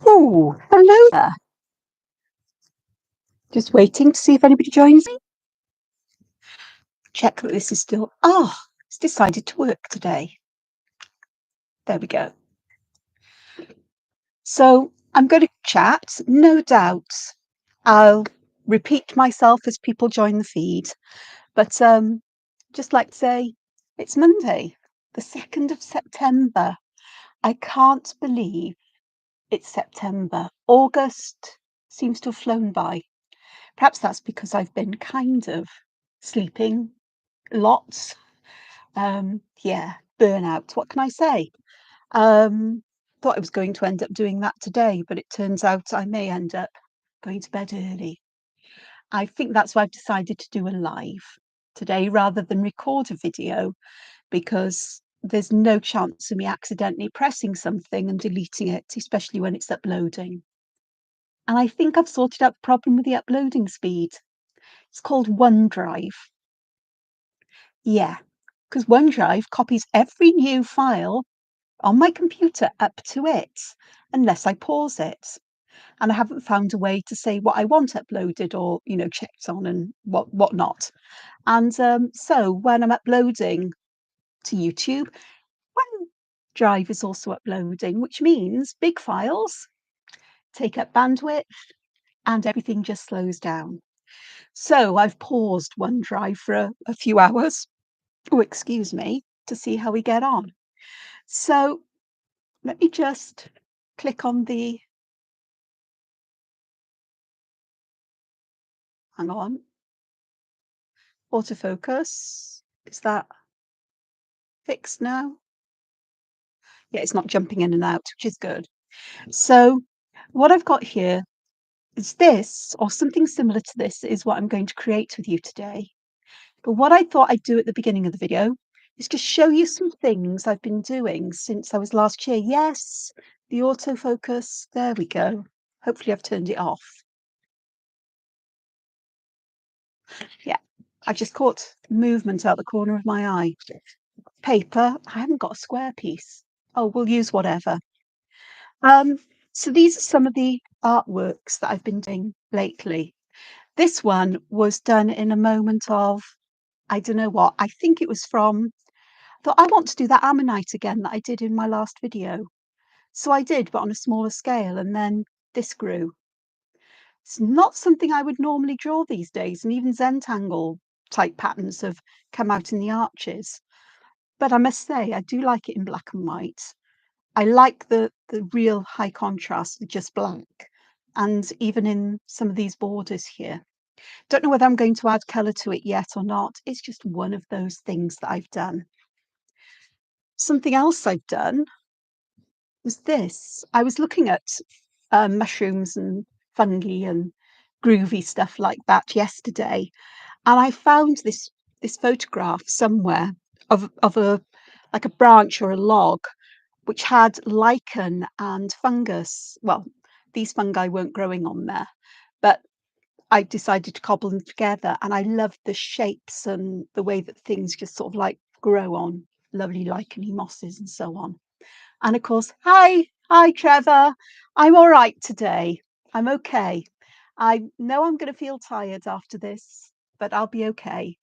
Oh, hello there. Just waiting to see if anybody joins me. Check that this is still. It's decided to work today. There we go. So I'm going to chat. No doubt I'll repeat myself as people join the feed. But just like to say, it's Monday, the 2nd of September. I can't believe it's September. August seems to have flown by. Perhaps that's because I've been kind of sleeping lots. Yeah, burnout. What can I say? Thought I was going to end up doing that today, but it turns out I may end up going to bed early. I think that's why I've decided to do a live today rather than record a video, because there's no chance of me accidentally pressing something and deleting it, especially when it's uploading. And I think I've sorted out the problem with the uploading speed. It's called OneDrive. Yeah, because OneDrive copies every new file on my computer up to it, unless I pause it. And I haven't found a way to say what I want uploaded or, checked on and whatnot. And so when I'm uploading to YouTube, OneDrive is also uploading, which means big files take up bandwidth and everything just slows down. So I've paused OneDrive for a few hours, oh, excuse me, to see how we get on. So let me just click on the, hang on, autofocus. Is that fixed now? Yeah, it's not jumping in and out, which is good. So what I've got here is this, or something similar to this, is what I'm going to create with you today. But what I thought I'd do at the beginning of the video is just show you some things I've been doing since I was last year. Yes, the autofocus, there we go. Hopefully I've turned it off. Yeah, I just caught movement out the corner of my eye. Paper, I haven't got a square piece. Oh, we'll use whatever. So these are some of the artworks that I've been doing lately. This one was done in a moment of, I don't know what, I think it was from, I thought I want to do that ammonite again that I did in my last video. So I did, but on a smaller scale, and then this grew. It's not something I would normally draw these days, and even Zentangle type patterns have come out in the arches. But I must say, I do like it in black and white. I like the real high contrast with just black, and even in some of these borders here. Don't know whether I'm going to add colour to it yet or not. It's just one of those things that I've done. Something else I've done was this. I was looking at mushrooms and fungi and groovy stuff like that yesterday, and I found this photograph somewhere of a like a branch or a log which had lichen and fungus. Well, these fungi weren't growing on there, but I decided to cobble them together, and I loved the shapes and the way that things just sort of like grow on lovely licheny mosses and so on. And of course, hi, Trevor. I'm all right today. I'm okay. I know I'm going to feel tired after this, but I'll be okay.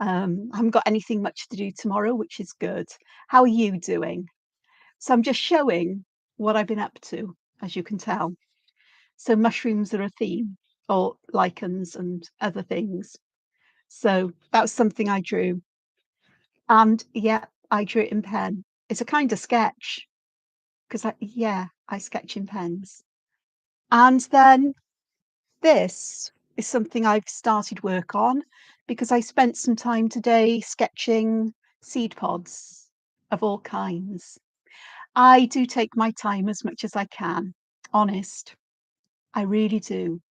I haven't got anything much to do tomorrow, which is good. How are you doing? So I'm just showing what I've been up to, as you can tell. So mushrooms are a theme, or lichens and other things. So that was something I drew. And yeah, I drew it in pen. It's a kind of sketch because I sketch in pens. And then this is something I've started work on because I spent some time today sketching seed pods of all kinds. I do take my time as much as I can, honest. I really do.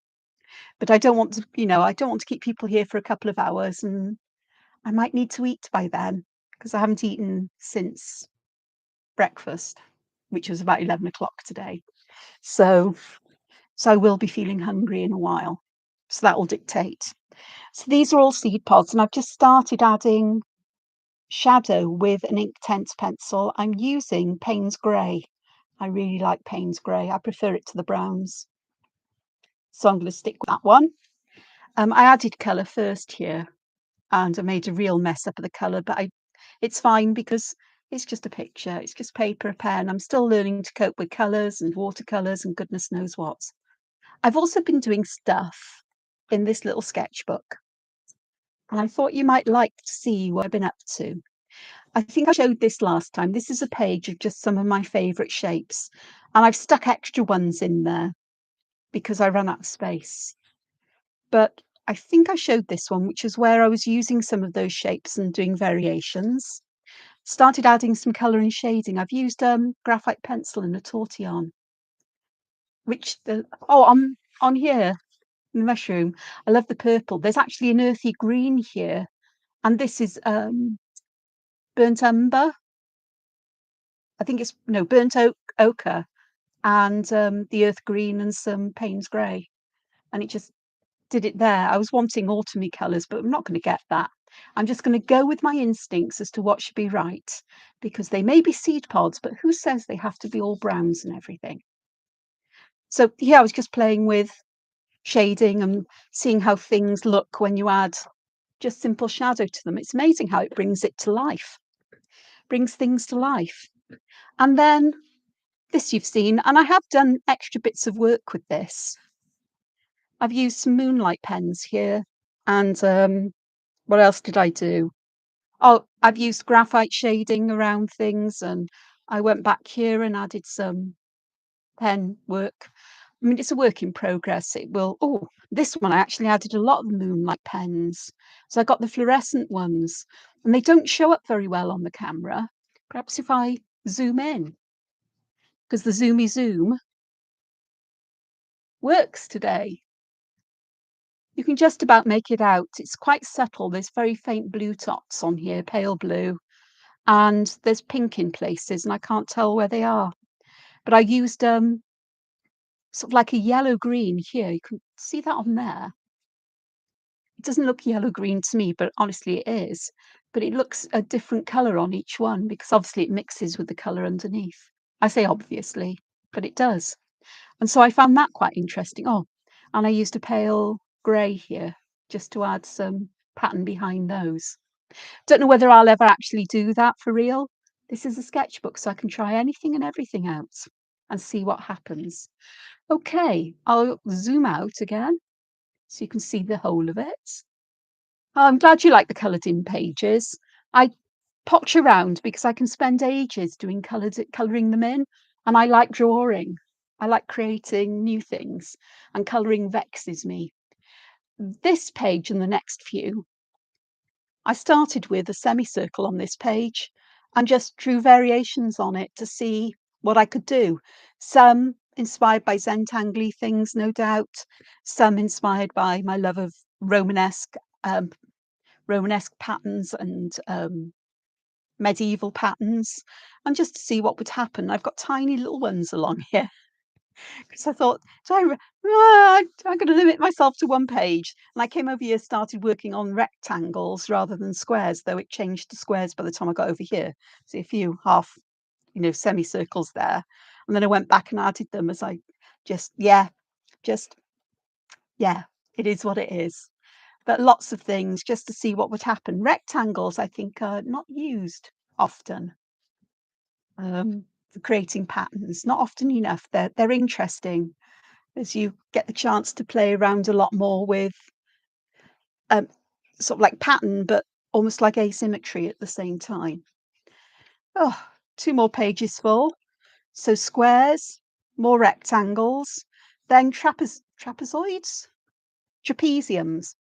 But I don't want to, I don't want to keep people here for a couple of hours, and I might need to eat by then because I haven't eaten since breakfast, which was about 11 o'clock today. So I will be feeling hungry in a while. So that will dictate. So these are all seed pods, and I've just started adding shadow with an Inktense pencil. I'm using Payne's Grey. I really like Payne's Grey. I prefer it to the browns. So I'm going to stick with that one. I added colour first here and I made a real mess up of the colour, but it's fine because it's just a picture. It's just paper, a pen. I'm still learning to cope with colours and watercolours and goodness knows what. I've also been doing stuff in this little sketchbook. And I thought you might like to see what I've been up to. I think I showed this last time. This is a page of just some of my favourite shapes. And I've stuck extra ones in there because I ran out of space. But I think I showed this one, which is where I was using some of those shapes and doing variations. Started adding some colour and shading. I've used graphite pencil and a tortillon, which on here in the mushroom. I love the purple. There's actually an earthy green here, and this is burnt umber. I think it's no burnt ochre and the earth green and some Payne's grey, and it just did it there. I was wanting autumny colours, but I'm not going to get that. I'm just going to go with my instincts as to what should be right, because they may be seed pods, but who says they have to be all browns and everything? So yeah, I was just playing with shading and seeing how things look when you add just simple shadow to them. It's amazing how it brings it to life, brings things to life. And then this you've seen, and I have done extra bits of work with this. I've used some moonlight pens here, and what else did I do? Oh, I've used graphite shading around things, and I went back here and added some pen work. I mean, it's a work in progress. It will. Oh, this one I actually added a lot of moonlight pens. So I got the fluorescent ones, and they don't show up very well on the camera. Perhaps if I zoom in, because the zoomy zoom works today. You can just about make it out. It's quite subtle. There's very faint blue dots on here, pale blue, and there's pink in places, and I can't tell where they are. But I used sort of like a yellow green here. You can see that on there. It doesn't look yellow green to me, but honestly it is. But it looks a different colour on each one because obviously it mixes with the colour underneath. I say obviously, but it does. And so I found that quite interesting. Oh, and I used a pale grey here just to add some pattern behind those. Don't know whether I'll ever actually do that for real. This is a sketchbook, so I can try anything and everything out and see what happens. Okay, I'll zoom out again so you can see the whole of it. Oh, I'm glad you like the coloured in pages. I potch around because I can spend ages doing colouring them in, and I like drawing. I like creating new things, and colouring vexes me. This page and the next few, I started with a semicircle on this page and just drew variations on it to see what I could do. Some inspired by Zentangly things, no doubt. Some inspired by my love of um, Romanesque patterns and medieval patterns, and just to see what would happen. I've got tiny little ones along here because I thought, I'm going to limit myself to one page. And I came over here, started working on rectangles rather than squares, though it changed to squares by the time I got over here. See a few half, semicircles there. And then I went back and added them as I just, yeah, it is what it is. But lots of things just to see what would happen. Rectangles, I think, are not used often for creating patterns, not often enough. They're interesting as you get the chance to play around a lot more with um, sort of like pattern, but almost like asymmetry at the same time. Oh, two more pages full. So squares, more rectangles, then trapezoids, trapeziums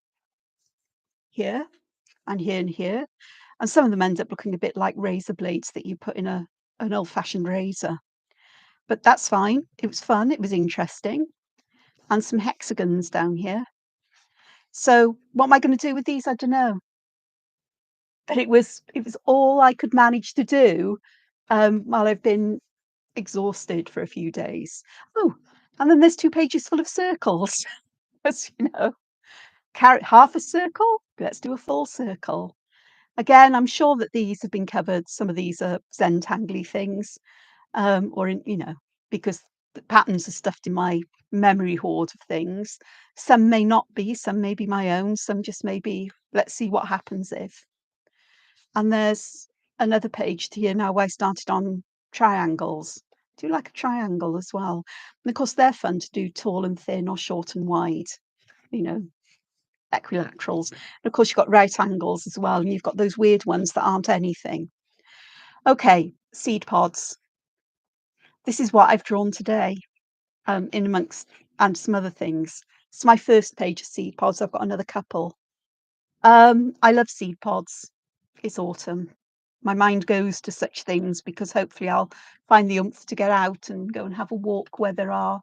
here and here and here. And some of them end up looking a bit like razor blades that you put in an old-fashioned razor. But that's fine. It was fun. It was interesting. And some hexagons down here. So what am I going to do with these? I don't know. But it was all I could manage to do while I've been exhausted for a few days. Oh, and then there's two pages full of circles. As half a circle. Let's do a full circle. Again, I'm sure that these have been covered. Some of these are Zentangly things, or in, because the patterns are stuffed in my memory hoard of things. Some may not be, some may be my own, some just may be, let's see what happens if. And there's another page here now where I started on triangles. Do you like a triangle as well? And of course, they're fun to do tall and thin or short and wide, you know, equilaterals. And of course, you've got right angles as well, and you've got those weird ones that aren't anything. Okay, seed pods. This is what I've drawn today, in amongst and some other things. It's my first page of seed pods. I've got another couple. I love seed pods. It's autumn. My mind goes to such things because hopefully I'll find the oomph to get out and go and have a walk where there are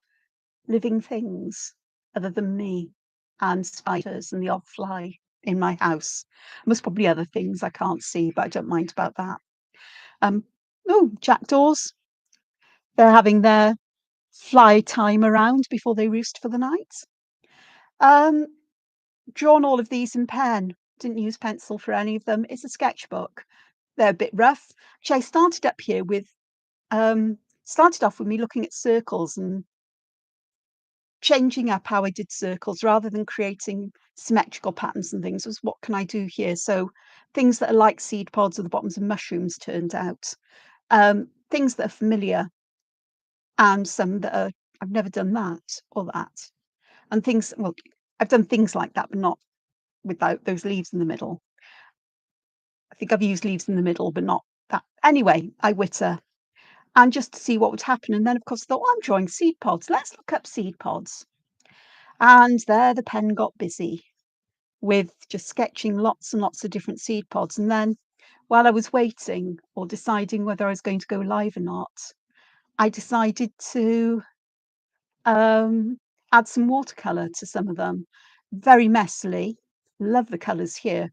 living things other than me and spiders and the odd fly in my house. There's probably other things I can't see, but I don't mind about that. Um, oh, jackdaws. They're having their fly time around before they roost for the night. Um, Drawn all of these in pen. Didn't use pencil for any of them. It's a sketchbook. They're a bit rough. Actually, I started up here with started off with me looking at circles and changing up how I did circles rather than creating symmetrical patterns and things. Was what can I do here? So things that are like seed pods or the bottoms of mushrooms turned out. Things that are familiar and some that are I've never done that or that. And things, well, I've done things like that, but not without those leaves in the middle. I think I've used leaves in the middle, but not that. Anyway, I witter and just to see what would happen. And then, of course, I thought, well, I'm drawing seed pods. Let's look up seed pods. And there the pen got busy with just sketching lots and lots of different seed pods. And then while I was waiting or deciding whether I was going to go live or not, I decided to um, add some watercolor to some of them. Very messily. Love the colors here.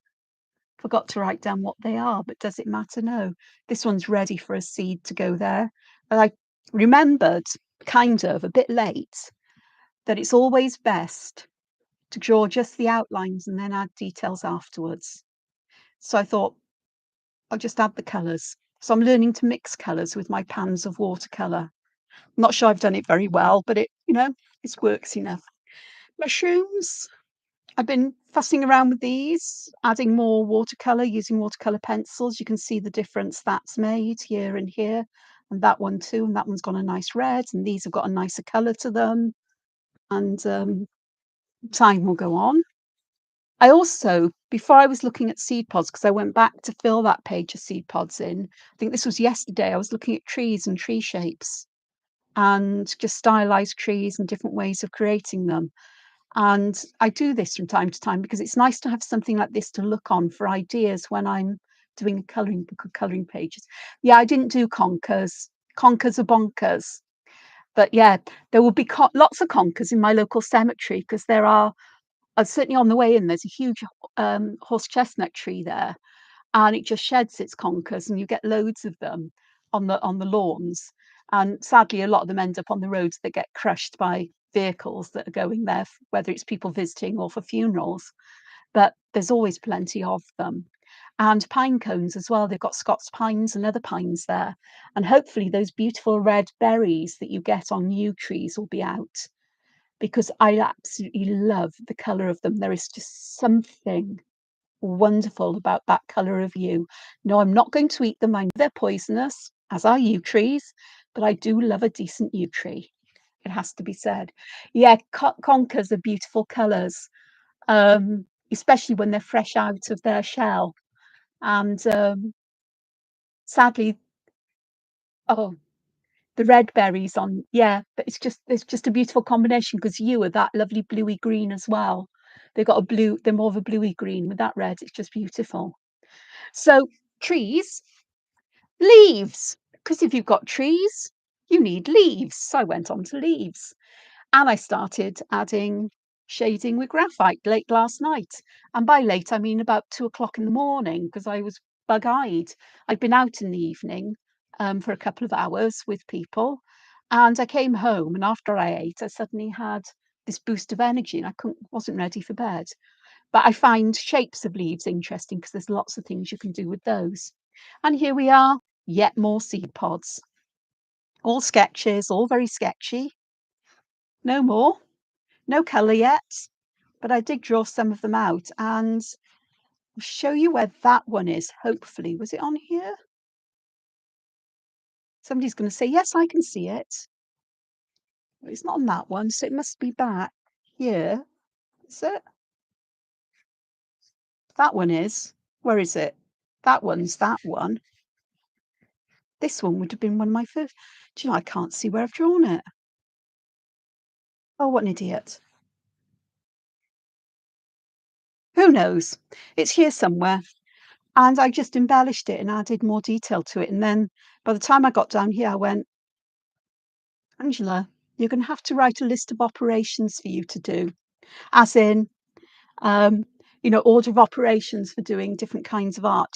Forgot to write down what they are, but does it matter? No. This one's ready for a seed to go there. But I remembered, kind of, a bit late, that it's always best to draw just the outlines and then add details afterwards. So I thought, I'll just add the colours. So I'm learning to mix colours with my pans of watercolour. I'm not sure I've done it very well, but it works enough. Mushrooms. I've been fussing around with these, adding more watercolor, using watercolor pencils. You can see the difference that's made here and here, and that one too. And that one's got a nice red, and these have got a nicer color to them. And time will go on. I also, before I was looking at seed pods, because I went back to fill that page of seed pods in, I think this was yesterday, I was looking at trees and tree shapes and just stylized trees and different ways of creating them. And I do this from time to time because it's nice to have something like this to look on for ideas when I'm doing a colouring book or colouring pages. Yeah, I didn't do conkers. Conkers are bonkers. But yeah, there will be lots of conkers in my local cemetery because there are, certainly on the way in, there's a huge horse chestnut tree there and it just sheds its conkers and you get loads of them on the lawns. And sadly, a lot of them end up on the roads that get crushed by vehicles that are going there, whether it's people visiting or for funerals. But there's always plenty of them. And pine cones as well. They've got Scots pines and other pines there. And hopefully those beautiful red berries that you get on yew trees will be out because I absolutely love the colour of them. There is just something wonderful about that colour of yew. No, I'm not going to eat them. I know they're poisonous, as are yew trees, but I do love a decent yew tree. It has to be said. Yeah, conkers are beautiful colours, especially when they're fresh out of their shell. And sadly, oh, the red berries on, yeah, but it's just a beautiful combination because yew are that lovely bluey green as well. They've got a blue, they're more of a bluey green with that red. It's just beautiful. So trees, leaves, because if you've got trees, you need leaves. So I went on to leaves and I started adding shading with graphite late last night. And by late, I mean about 2 o'clock in the morning because I was bug-eyed. I'd been out in the evening for a couple of hours with people. And I came home and after I ate, I suddenly had this boost of energy and wasn't ready for bed. But I find shapes of leaves interesting because there's lots of things you can do with those. And here we are, yet more seed pods. All sketches, all very sketchy. No more, no colour yet, but I did draw some of them out and I'll show you where that one is, hopefully. Was it on here? Somebody's going to say, yes, I can see it. Well, it's not on that one, so it must be back here. Is it? That one is. Where is it? That one's that one. This one would have been one of my first. Do you know, I can't see where I've drawn it. Oh, what an idiot. Who knows? It's here somewhere. And I just embellished it and added more detail to it. And then by the time I got down here, I went, Angela, you're going to have to write a list of operations for you to do, as in, um, order of operations for doing different kinds of art.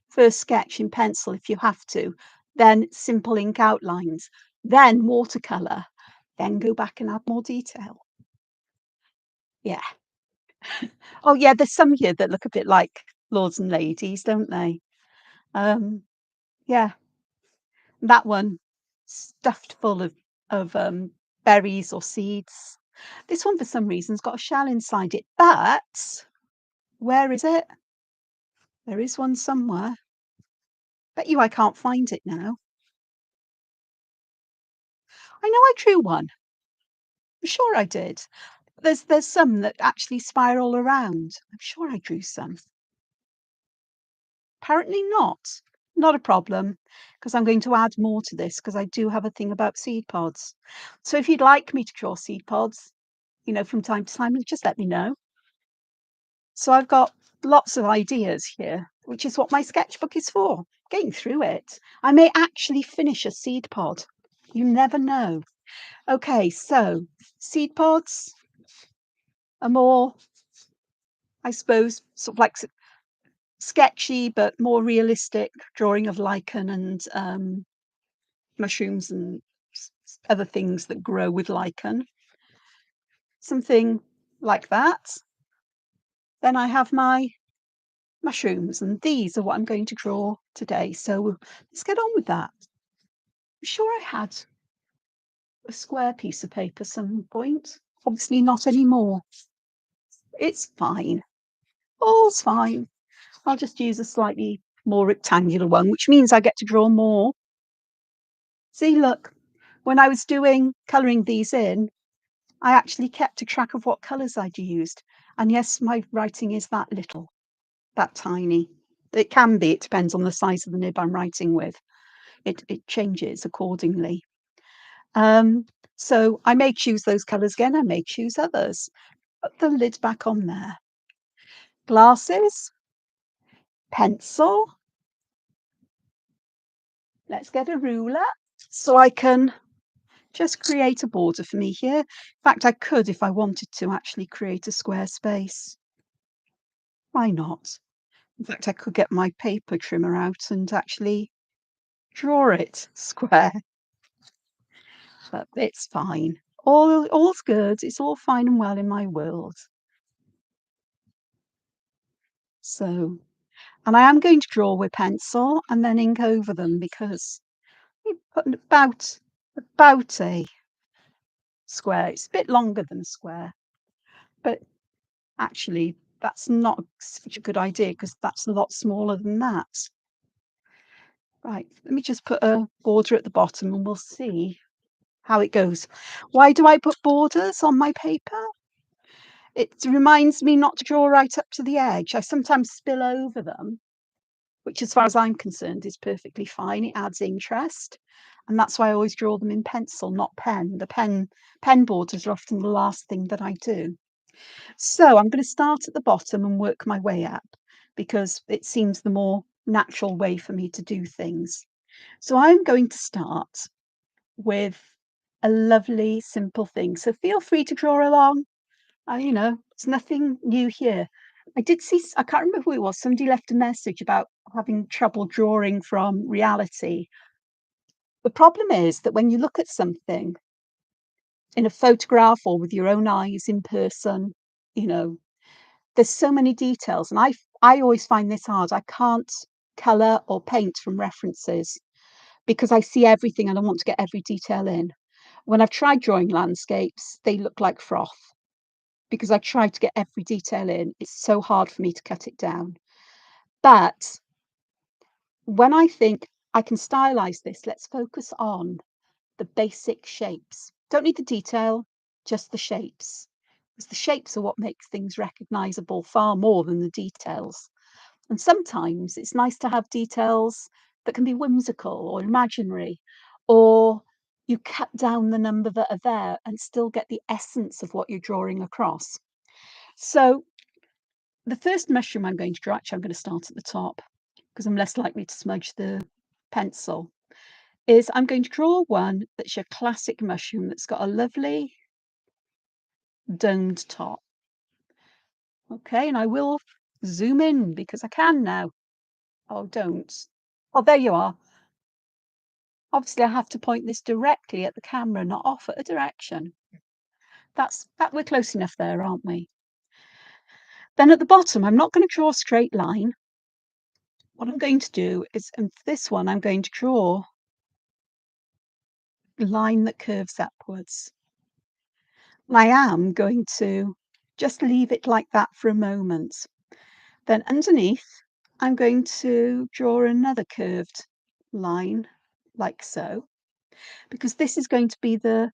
First sketch in pencil if you have to, then simple ink outlines, then watercolor, then go back and add more detail. Yeah. Oh, yeah, there's some here that look a bit like lords and ladies, don't they? Um, yeah, that one stuffed full of berries or seeds. This one, for some reason, has got a shell inside it, but where is it? There is one somewhere. Bet you I can't find it now. I know I drew one. I'm sure I did. There's some that actually spiral around. I'm sure I drew some. Apparently not. Not a problem, because I'm going to add more to this because I do have a thing about seed pods. So if you'd like me to draw seed pods, from time to time, just let me know. So I've got lots of ideas here, which is what my sketchbook is for. Getting through it. I may actually finish a seed pod. You never know. Okay, so seed pods are more, I suppose, sort of like sketchy but more realistic drawing of lichen and mushrooms and other things that grow with lichen. Something like that. Then I have my mushrooms, and these are what I'm going to draw today. So let's get on with that. I'm sure I had a square piece of paper some point. Obviously not anymore. It's fine. All's fine. I'll just use a slightly more rectangular one, which means I get to draw more. See, look, when I was colouring these in, I actually kept a track of what colours I'd used. And yes, my writing is that little, that tiny. It can be, it depends on the size of the nib I'm writing with. It changes accordingly. So I may choose those colours again, I may choose others. Put the lid back on there. Glasses, pencil. Let's get a ruler so I can just create a border for me here. In fact, I could, if I wanted to, actually create a square space. Why not? In fact, I could get my paper trimmer out and actually draw it square, but it's fine. All's good. It's all fine and well in my world. So, and I am going to draw with pencil and then ink over them because you put about a square. It's a bit longer than a square, but actually that's not such a good idea because that's a lot smaller than that. Right, let me just put a border at the bottom and we'll see how it goes. Why do I put borders on my paper? It reminds me not to draw right up to the edge. I sometimes spill over them, which as far as I'm concerned is perfectly fine. It adds interest. And that's why I always draw them in pencil, not pen. The pen borders are often the last thing that I do. So I'm going to start at the bottom and work my way up because it seems the more natural way for me to do things. So I'm going to start with a lovely simple thing. So feel free to draw along. It's nothing new here. I did see, I can't remember who it was, somebody left a message about having trouble drawing from reality. The problem is that when you look at something in a photograph or with your own eyes in person, you know, There's so many details, and I always find this hard. I can't colour or paint from references because I see everything and I want to get every detail in. When I've tried drawing landscapes, they look like froth because I tried to get every detail in. It's so hard for me to cut it down. But when I think I can stylize this, let's focus on the basic shapes. Don't need the detail, just the shapes. Because the shapes are what makes things recognizable far more than the details. And sometimes it's nice to have details that can be whimsical or imaginary, or you cut down the number that are there and still get the essence of what you're drawing across. So the first mushroom I'm going to draw, actually, I'm going to start at the top because I'm less likely to smudge the pencil, is I'm going to draw one that's your classic mushroom that's got a lovely domed top. Okay, and I will zoom in because I can now. Oh, don't. Oh, there you are. Obviously, I have to point this directly at the camera, not off at a direction. That we're close enough there, aren't we? Then at the bottom, I'm not going to draw a straight line. What I'm going to do is, and for this one, I'm going to draw a line that curves upwards. And I am going to just leave it like that for a moment. Then underneath, I'm going to draw another curved line, like so, because this is going to be the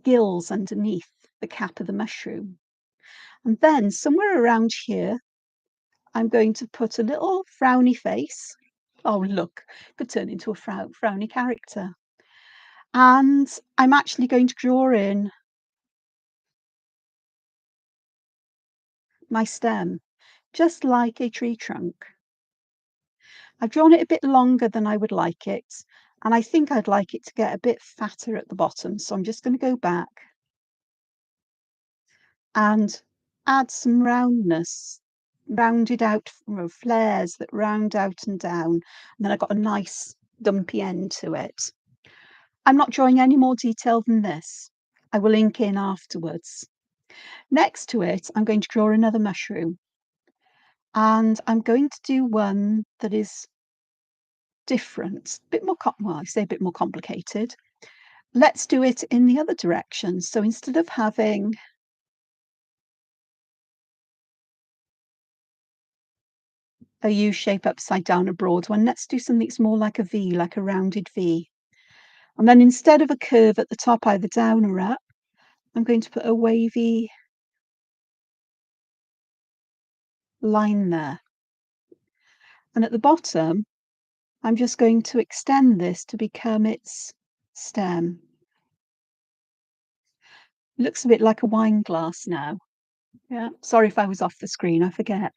gills underneath the cap of the mushroom. And then somewhere around here, I'm going to put a little frowny face. Oh, look, could turn into a frowny character. And I'm actually going to draw in my stem, just like a tree trunk. I've drawn it a bit longer than I would like it, and I think I'd like it to get a bit fatter at the bottom. So I'm just going to go back and add some roundness, rounded out flares that round out and down. And then I've got a nice dumpy end to it. I'm not drawing any more detail than this. I will ink in afterwards. Next to it, I'm going to draw another mushroom. And I'm going to do one that is different, a bit more, well, I say a bit more complicated. Let's do it in the other direction. So instead of having a U shape upside down, a broad one, let's do something that's more like a V, like a rounded V. And then instead of a curve at the top, either down or up, I'm going to put a wavy line there. And at the bottom, I'm just going to extend this to become its stem. It looks a bit like a wine glass now. Yeah, sorry if I was off the screen, I forget.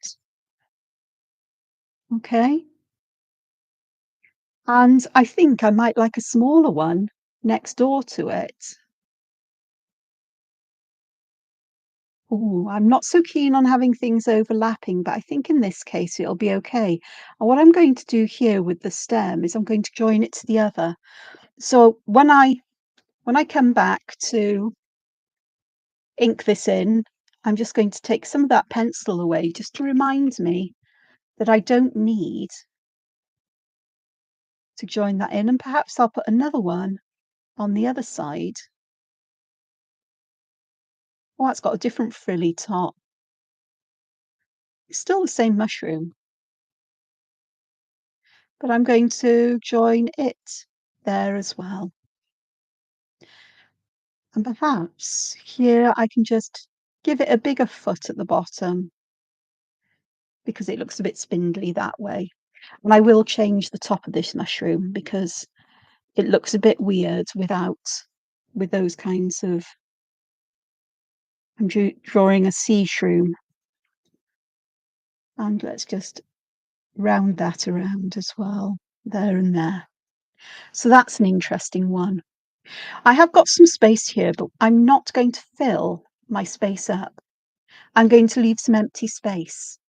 Okay. And I think I might like a smaller one next door to it. Oh, I'm not so keen on having things overlapping, but I think in this case it'll be okay. And what I'm going to do here with the stem is I'm going to join it to the other. So when I come back to ink this in, I'm just going to take some of that pencil away just to remind me that I don't need to join that in, and perhaps I'll put another one on the other side. Oh, it's got a different frilly top. It's still the same mushroom, but I'm going to join it there as well. And perhaps here I can just give it a bigger foot at the bottom because it looks a bit spindly that way. And I will change the top of this mushroom because it looks a bit weird with those kinds of. I'm drawing a sea shroom, and let's just round that around as well, there and there. So that's an interesting one. I have got some space here, but I'm not going to fill my space up. I'm going to leave some empty space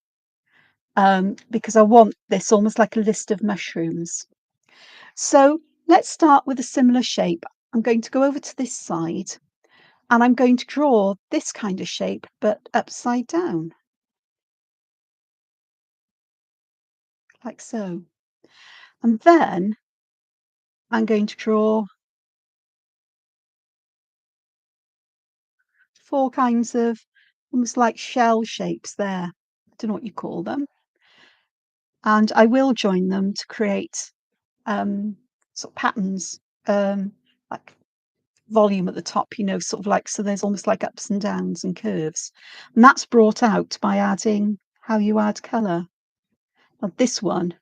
because I want this almost like a list of mushrooms. So let's start with a similar shape. I'm going to go over to this side and I'm going to draw this kind of shape, but upside down. like so. And then I'm going to draw 4 kinds of almost like shell shapes there. I don't know what you call them. And I will join them to create sort of patterns, like volume at the top, sort of like, so there's almost like ups and downs and curves. And that's brought out by adding how you add colour. Now this one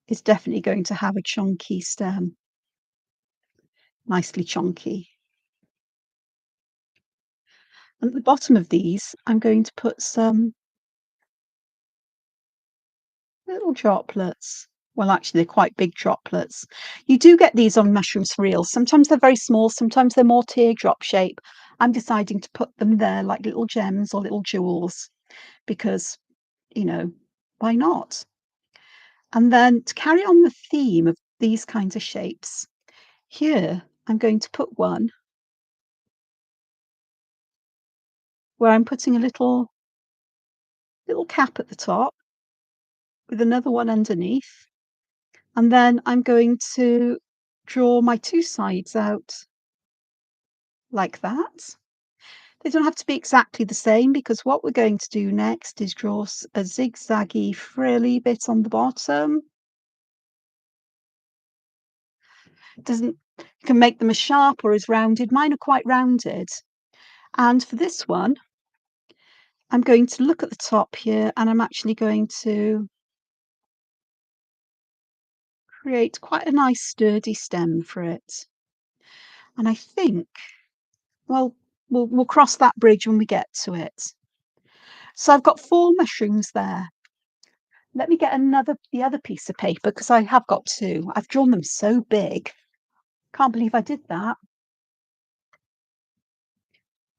is definitely going to have a chunky stem, nicely chunky. And at the bottom of these, I'm going to put some little droplets. Well, actually, they're quite big droplets. You do get these on mushrooms for real. Sometimes they're very small, sometimes they're more teardrop shape. I'm deciding to put them there like little gems or little jewels because, you know, why not? And then to carry on the theme of these kinds of shapes, here I'm going to put one where I'm putting a little cap at the top with another one underneath. And then I'm going to draw my 2 sides out like that. They don't have to be exactly the same because what we're going to do next is draw a zigzaggy frilly bit on the bottom. Doesn't You can make them as sharp or as rounded. Mine are quite rounded. And for this one, I'm going to look at the top here and I'm actually going to create quite a nice sturdy stem for it. And I think, well, we'll cross that bridge when we get to it. So I've got 4 mushrooms there. Let me get the other piece of paper because I have got 2. I've drawn them so big. Can't believe I did that.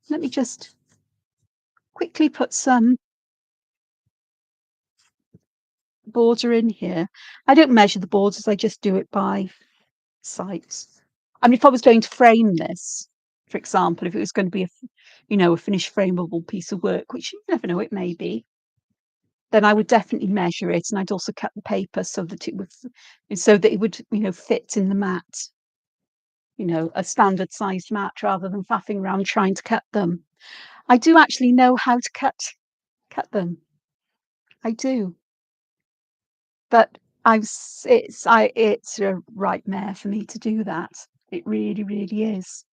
Let me just quickly put some border in here. I don't measure the borders, I just do it by sight. I mean, if I was going to frame this, for example, if it was going to be a finished frameable piece of work, which you never know, it may be, then I would definitely measure it, and I'd also cut the paper so that it would, fit in the mat, a standard sized mat rather than faffing around trying to cut them. I do actually know how to cut them. I do. But it's a nightmare for me to do that. It really, really is.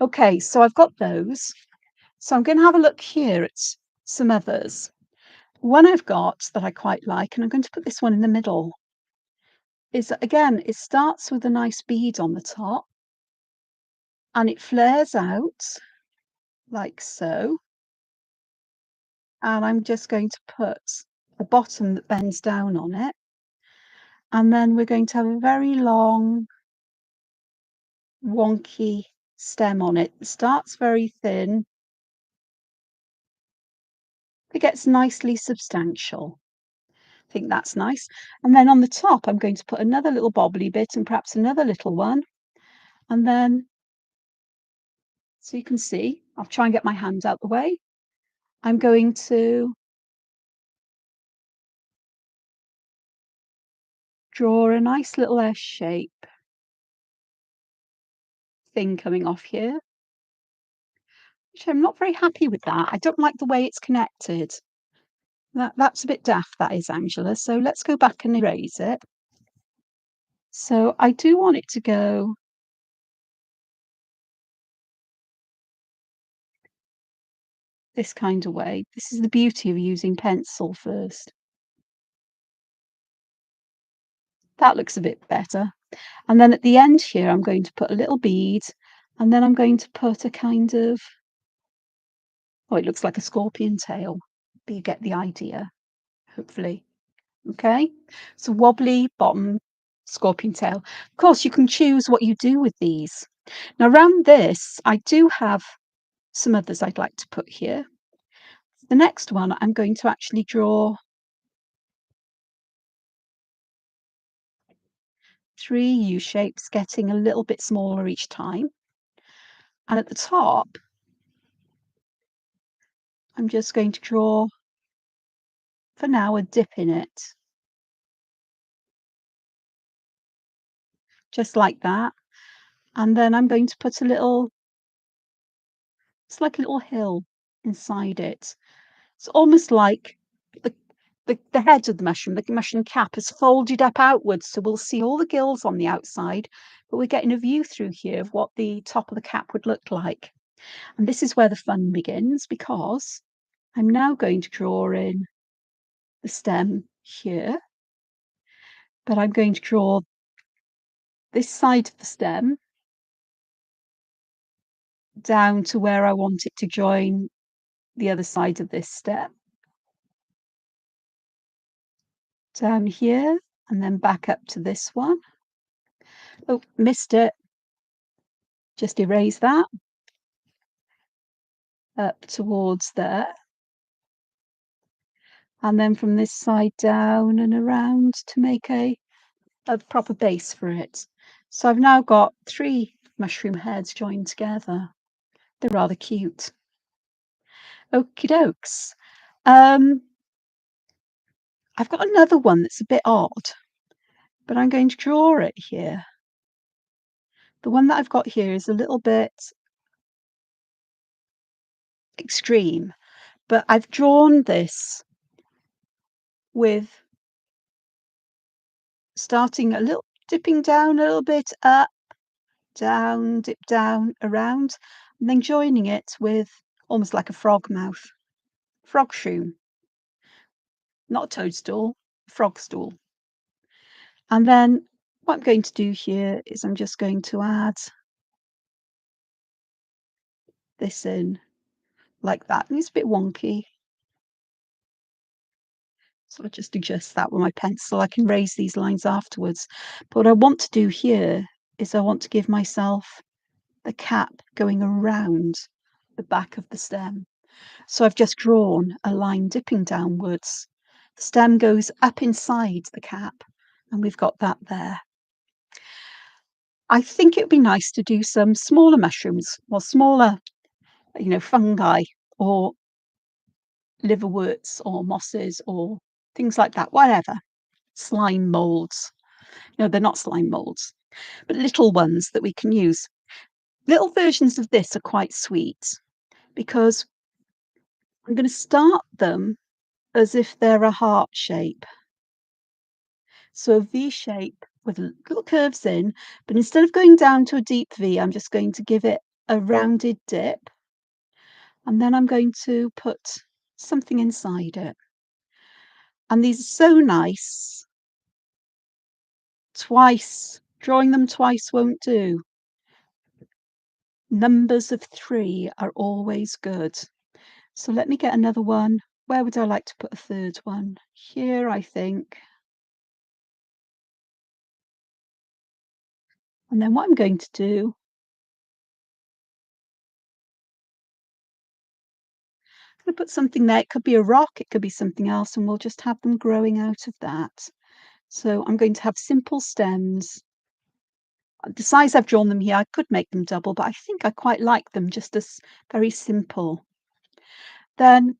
Okay, so I've got those. So I'm going to have a look here at some others. One I've got that I quite like, and I'm going to put this one in the middle, is again, it starts with a nice bead on the top and it flares out like so. And I'm just going to put a bottom that bends down on it. And then we're going to have a very long, wonky stem on it. It starts very thin. It gets nicely substantial. I think that's nice. And then on the top, I'm going to put another little bobbly bit and perhaps another little one. And then, so you can see, I'll try and get my hand out the way. I'm going to draw a nice little S shape thing coming off here, which I'm not very happy with that. I don't like the way it's connected. That's a bit daft, that is, Angela. So let's go back and erase it. So I do want it to go this kind of way. This is the beauty of using pencil first. That looks a bit better. And then at the end here, I'm going to put a little bead, and then I'm going to put a kind of, oh, it looks like a scorpion tail, but you get the idea, hopefully. Okay, so wobbly bottom, scorpion tail. Of course, you can choose what you do with these. Now, around this, I do have some others I'd like to put here. The next one, I'm going to actually draw 3 U shapes, getting a little bit smaller each time. And at the top, I'm just going to draw, for now, a dip in it. just like that. And then I'm going to put it's like a little hill inside it. It's almost like the the head of the mushroom cap is folded up outwards, so we'll see all the gills on the outside, but we're getting a view through here of what the top of the cap would look like. And this is where the fun begins, because I'm now going to draw in the stem here, but I'm going to draw this side of the stem down to where I want it to join the other side of this stem. Down here, and then back up to this one. Oh, missed it. Just erase that. Up towards there. And then from this side down and around to make a proper base for it. So I've now got 3 mushroom heads joined together. They're rather cute. Okie dokes. I've got another one that's a bit odd, but I'm going to draw it here. The one that I've got here is a little bit extreme, but I've drawn this with starting a little, dipping down a little bit, up, down, dip down, around, and then joining it with almost like a frog mouth, frog shoe, not a toadstool, frog stool. And then what I'm going to do here is I'm just going to add this in like that. And it's a bit wonky, so I'll just adjust that with my pencil. I can raise these lines afterwards. But what I want to do here is I want to give myself the cap going around the back of the stem. So I've just drawn a line dipping downwards. The stem goes up inside the cap, and we've got that there. I think it would be nice to do some smaller mushrooms, or smaller, fungi, or liverworts, or mosses, or things like that, whatever. Slime molds. No, they're not slime molds, but little ones that we can use. Little versions of this are quite sweet because I'm going to start them as if they're a heart shape. So a V shape with little curves in, but instead of going down to a deep V, I'm just going to give it a rounded dip. And then I'm going to put something inside it. And these are so nice. Drawing them twice won't do. Numbers of 3 are always good. So let me get another one. Where would I like to put a third one? Here, I think. And then what I'm going to do, I'm going to put something there. It could be a rock, it could be something else, and we'll just have them growing out of that. So I'm going to have simple stems. The size I've drawn them here, I could make them double, but I think I quite like them just as very simple. Then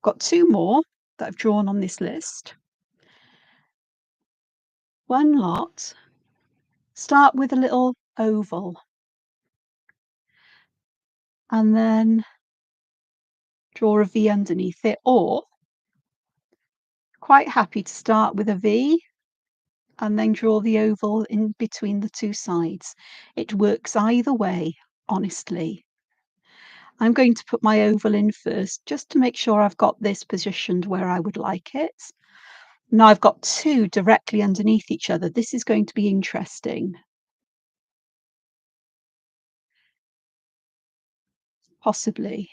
got 2 more that I've drawn on this list. One lot. Start with a little oval. And then draw a V underneath it, or quite happy to start with a V and then draw the oval in between the 2 sides. It works either way, honestly. I'm going to put my oval in first, just to make sure I've got this positioned where I would like it. Now I've got 2 directly underneath each other. This is going to be interesting. Possibly.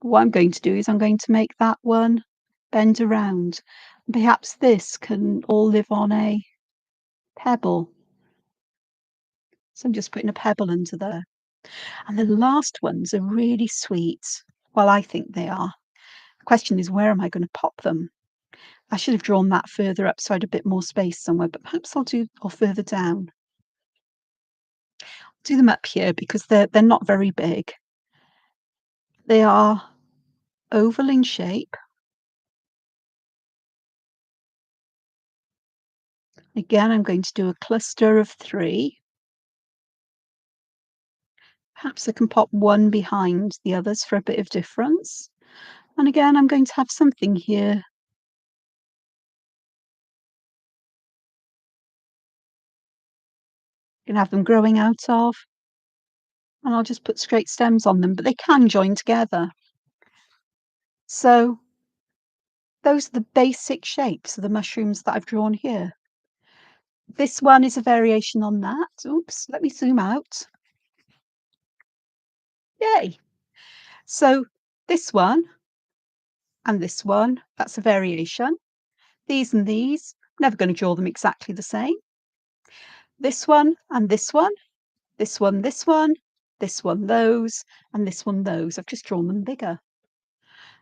What I'm going to do is I'm going to make that one bend around. Perhaps this can all live on a pebble. So I'm just putting a pebble under there. And the last ones are really sweet. Well, I think they are. The question is, where am I going to pop them? I should have drawn that further up so I had a bit more space somewhere, but perhaps or further down. I'll do them up here because they're not very big. They are oval in shape. Again, I'm going to do a cluster of 3. Perhaps I can pop one behind the others for a bit of difference. And again, I'm going to have something here. You can have them growing out of, and I'll just put straight stems on them, but they can join together. So those are the basic shapes of the mushrooms that I've drawn here. This one is a variation on that. Oops, let me zoom out. Yay! So this one and this one, that's a variation. These and these, never going to draw them exactly the same. This one and this one, this one, this one, this one, those, and this one, those. I've just drawn them bigger.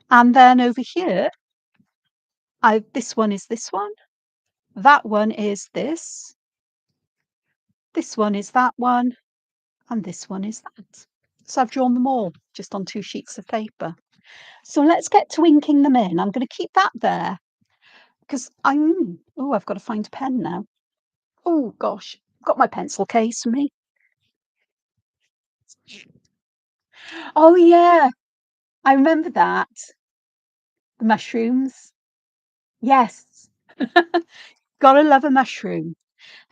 And then over here, this one is this one, that one is this one is that one, and this one is that. So I've drawn them all just on 2 sheets of paper. So let's get to inking them in. I'm going to keep that there because I've got to find a pen now. Oh gosh, got my pencil case for me. Oh yeah, I remember that. The mushrooms. Yes. Gotta love a mushroom.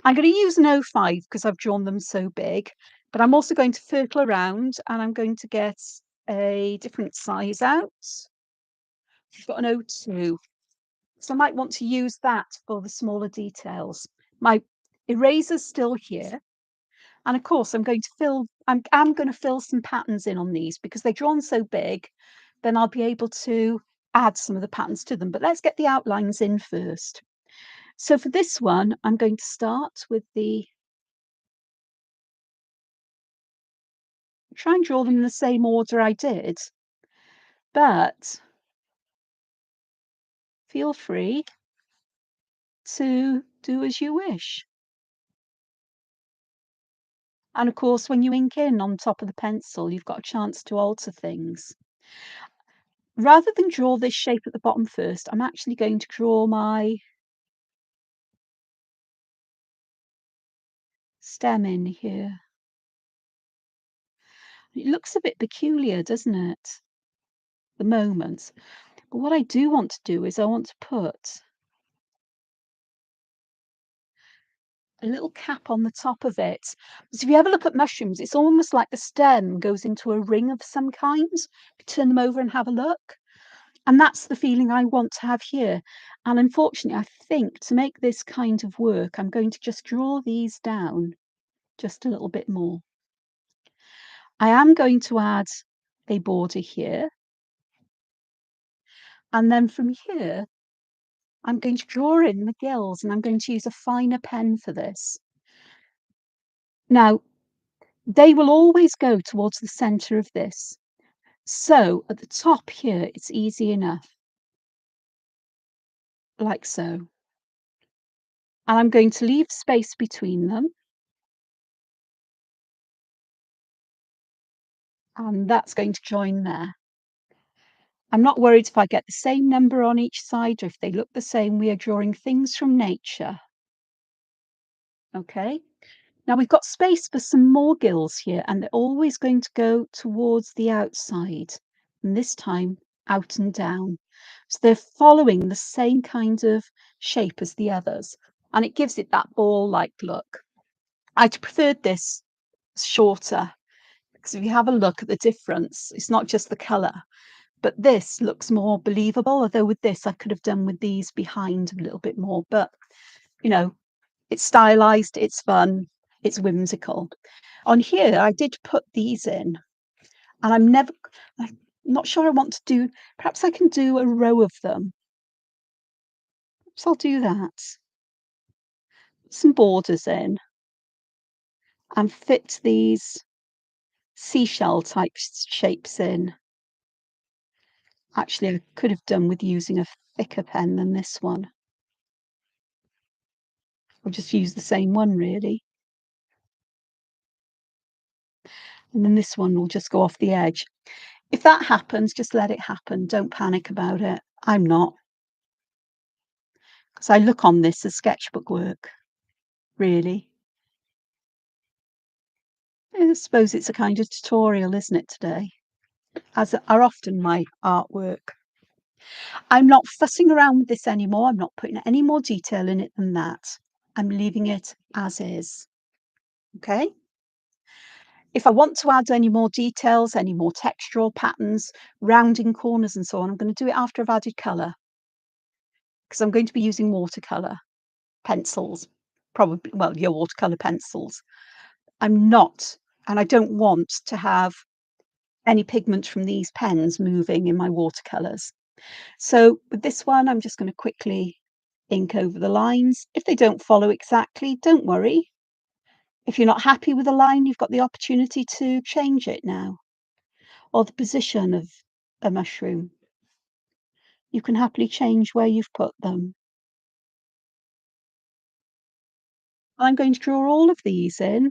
I'm going to use an O5 because I've drawn them so big, but I'm also going to fertle around and I'm going to get a different size out. I've got an O2, so I might want to use that for the smaller details. My eraser's still here, and of course I'm going to fill some patterns in on these because they're drawn so big, then I'll be able to add some of the patterns to them. But let's get the outlines in first. So for this one, I'm going to start with try and draw them in the same order I did, but feel free to do as you wish. And of course, when you ink in on top of the pencil, you've got a chance to alter things. Rather than draw this shape at the bottom first, I'm actually going to draw my stem in here. It looks a bit peculiar, doesn't it? The moment. But what I do want to do is I want to put a little cap on the top of it. Because if you ever look at mushrooms, it's almost like the stem goes into a ring of some kind. Turn them over and have a look. And that's the feeling I want to have here. And unfortunately, I think to make this kind of work, I'm going to just draw these down just a little bit more. I am going to add a border here. And then from here, I'm going to draw in the gills and I'm going to use a finer pen for this. Now, they will always go towards the center of this. So at the top here, it's easy enough, like so. And I'm going to leave space between them. And that's going to join there. I'm not worried if I get the same number on each side or if they look the same. We are drawing things from nature. Okay. Now we've got space for some more gills here, and they're always going to go towards the outside, and this time out and down. So they're following the same kind of shape as the others, and it gives it that ball-like look. I'd preferred this shorter, because if you have a look at the difference, it's not just the colour, but this looks more believable, although with this I could have done with these behind a little bit more, but you know, it's stylized, it's fun, it's whimsical. On here, I did put these in, and I'm not sure I want to do, perhaps I can do a row of them. Perhaps I'll do that. Put some borders in and fit these seashell type shapes in. Actually, I could have done with using a thicker pen than this one. Or just use the same one, really. And then this one will just go off the edge. If that happens, just let it happen. Don't panic about it. I'm not. Because I look on this as sketchbook work. really. I suppose it's a kind of tutorial, isn't it, today? As are often my artwork. I'm not fussing around with this anymore. I'm not putting any more detail in it than that. I'm leaving it as is. Okay? If I want to add any more details, any more textural patterns, rounding corners and so on, I'm going to do it after I've added colour because I'm going to be using watercolour pencils, probably, well, your watercolour pencils. I'm not, and I don't want to have any pigment from these pens moving in my watercolours. So with this one, I'm just going to quickly ink over the lines. If they don't follow exactly, don't worry. If you're not happy with a line, you've got the opportunity to change it now, or the position of a mushroom. You can happily change where you've put them. I'm going to draw all of these in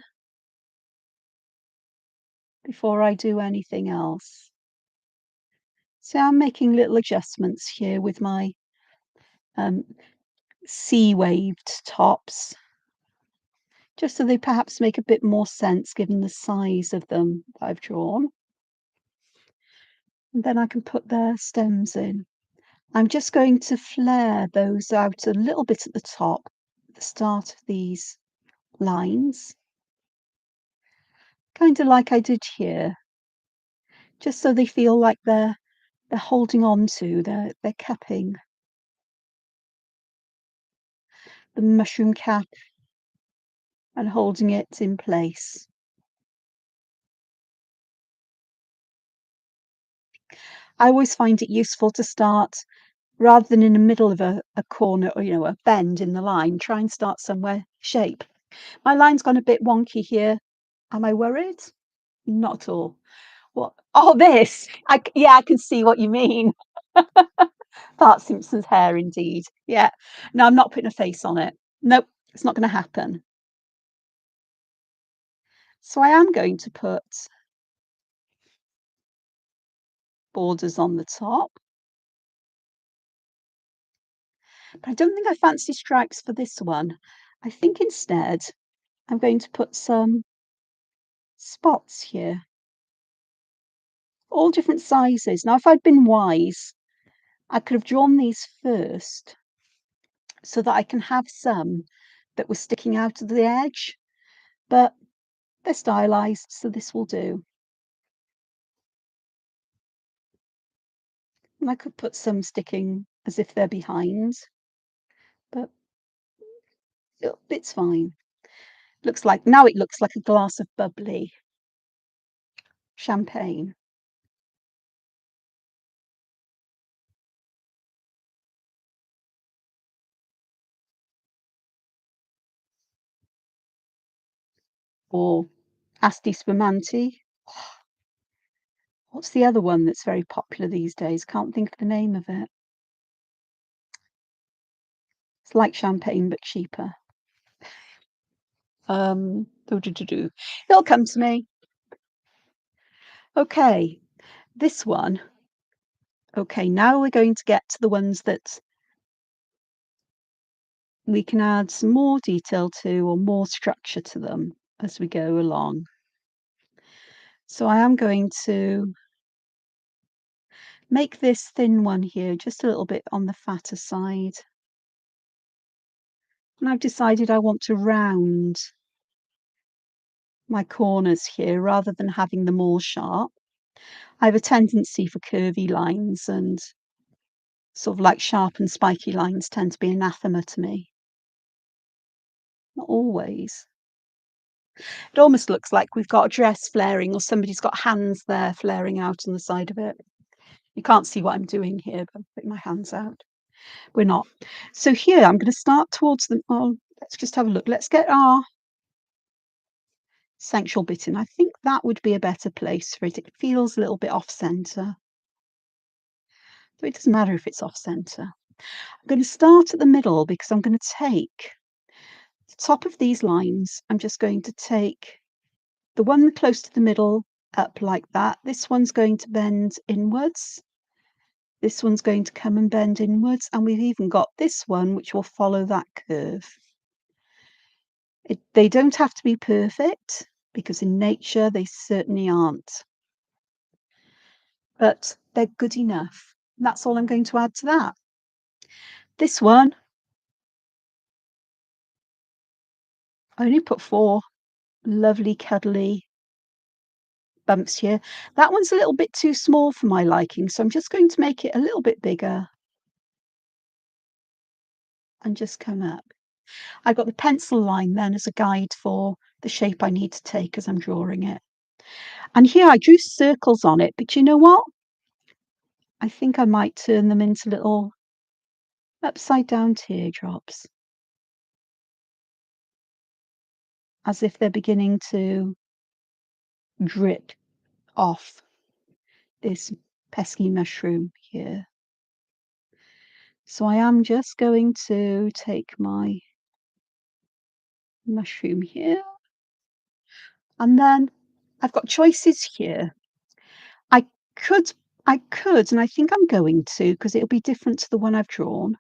before I do anything else. So I'm making little adjustments here with my um, sea-waved tops, just so they perhaps make a bit more sense given the size of them that I've drawn. And then I can put their stems in. I'm just going to flare those out a little bit at the top, at the start of these lines, kind of like I did here, just so they feel like they're holding on to, they're capping the mushroom cap and holding it in place. I always find it useful to start rather than in the middle of a corner or, a bend in the line, try and start somewhere shape. My line's gone a bit wonky here. Am I worried? Not at all. What? Oh, this. Yeah, I can see what you mean. Bart Simpson's hair, indeed. Yeah. No, I'm not putting a face on it. Nope, it's not going to happen. So I am going to put borders on the top. But I don't think I fancy stripes for this one. I think instead I'm going to put some spots here, all different sizes. Now, if I'd been wise, I could have drawn these first so that I can have some that were sticking out of the edge, but they're stylized, so this will do. And I could put some sticking as if they're behind, but it's fine. Now it looks like a glass of bubbly champagne. Or Asti Spumanti. What's the other one that's very popular these days? Can't think of the name of it. It's like champagne but cheaper. Do. It'll come to me. Okay, this one. Okay, now we're going to get to the ones that we can add some more detail to or more structure to them as we go along. So I am going to make this thin one here just a little bit on the fatter side. And I've decided I want to round my corners here rather than having them all sharp. I have a tendency for curvy lines, and sort of like sharp and spiky lines tend to be anathema to me. Not always. It almost looks like we've got a dress flaring or somebody's got hands there flaring out on the side of it. You can't see what I'm doing here, but I'm putting my hands out. We're not. So here I'm going to start towards the, oh, let's just have a look. Let's get our central bit in. I think that would be a better place for it. It feels a little bit off center. So it doesn't matter if it's off center. I'm going to start at the middle because I'm going to take the top of these lines. I'm just going to take the one close to the middle up like that. This one's going to bend inwards. This one's going to come and bend inwards. And we've even got this one, which will follow that curve. They don't have to be perfect because in nature they certainly aren't, but they're good enough. And that's all I'm going to add to that. This one, I only put 4 lovely cuddly bumps here. That one's a little bit too small for my liking, so I'm just going to make it a little bit bigger and just come up. I've got the pencil line then as a guide for the shape I need to take as I'm drawing it. And here I drew circles on it, but you know what? I think I might turn them into little upside down teardrops, as if they're beginning to drip off this pesky mushroom here. So I am just going to take my mushroom here, and then I've got choices here. I could and I think I'm going to, because 'cause it'll be different to the one I've drawn.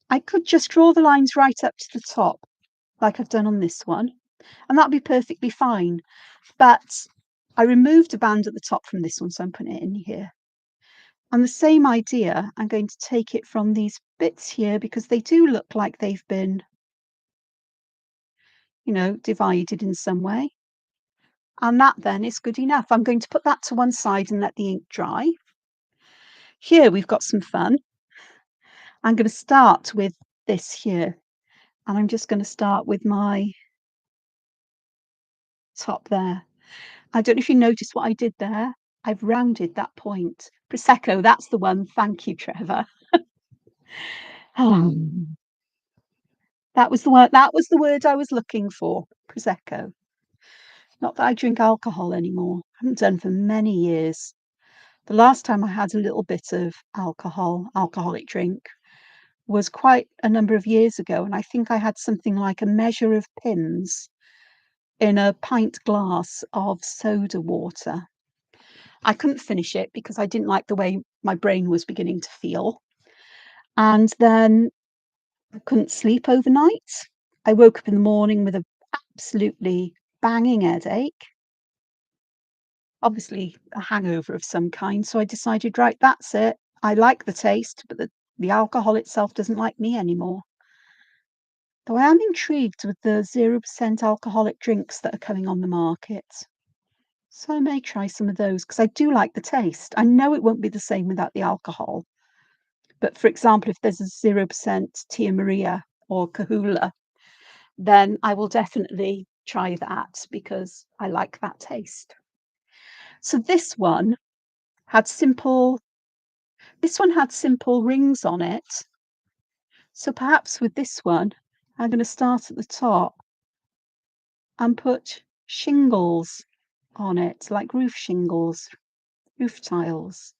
I could just draw the lines right up to the top, like I've done on this one, and that'd be perfectly fine. But I removed a band at the top from this one, so I'm putting it in here. And the same idea, I'm going to take it from these bits here because they do look like they've been, divided in some way. And that then is good enough. I'm going to put that to one side and let the ink dry. Here we've got some fun. I'm going to start with this here, and I'm just going to start with my top there. I don't know if you noticed what I did there. I've rounded that point. Prosecco, that's the one. Thank you, Trevor. Um, that was the word. That was the word I was looking for. Prosecco. Not that I drink alcohol anymore. I haven't done for many years. The last time I had a little bit of alcoholic drink, was quite a number of years ago, and I think I had something like a measure of pins in a pint glass of soda water. I couldn't finish it because I didn't like the way my brain was beginning to feel. And then I couldn't sleep overnight. I woke up in the morning with a absolutely banging headache, obviously a hangover of some kind. So I decided, right, that's it. I like the taste, but the alcohol itself doesn't like me anymore. Though I am intrigued with the 0% alcoholic drinks that are coming on the market. So I may try some of those because I do like the taste. I know it won't be the same without the alcohol. But for example, if there's a 0% Tia Maria or Kahula, then I will definitely try that because I like that taste. So this one had simple rings on it. So perhaps with this one, I'm going to start at the top and put shingles on it, like roof shingles, roof tiles.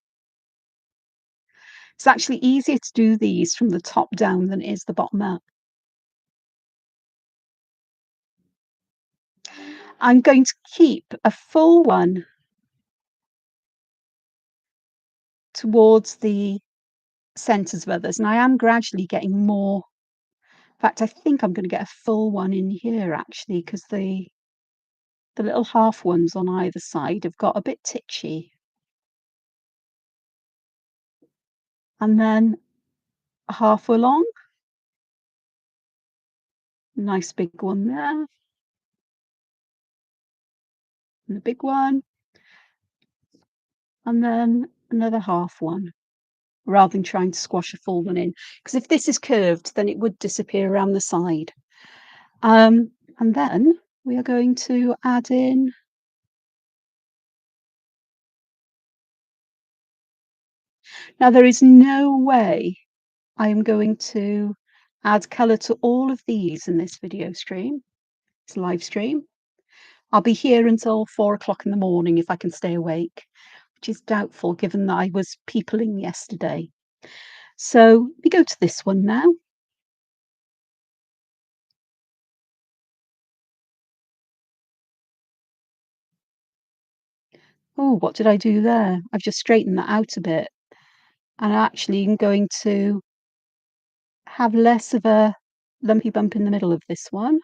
It's actually easier to do these from the top down than it is the bottom up. I'm going to keep a full one towards the centres of others, and I am gradually getting more. In fact, I think I'm going to get a full one in here actually, because the little half ones on either side have got a bit titchy. And then half along, nice big one there, and a big one, and then another half one, rather than trying to squash a full one in. Because if this is curved, then it would disappear around the side. And then we are going to add in now there is no way I am going to add colour to all of these in this video stream. It's a live stream. I'll be here until 4 o'clock in the morning if I can stay awake, which is doubtful given that I was peopling yesterday. So we go to this one now. Oh, what did I do there? I've just straightened that out a bit. And actually I'm going to have less of a lumpy bump in the middle of this one,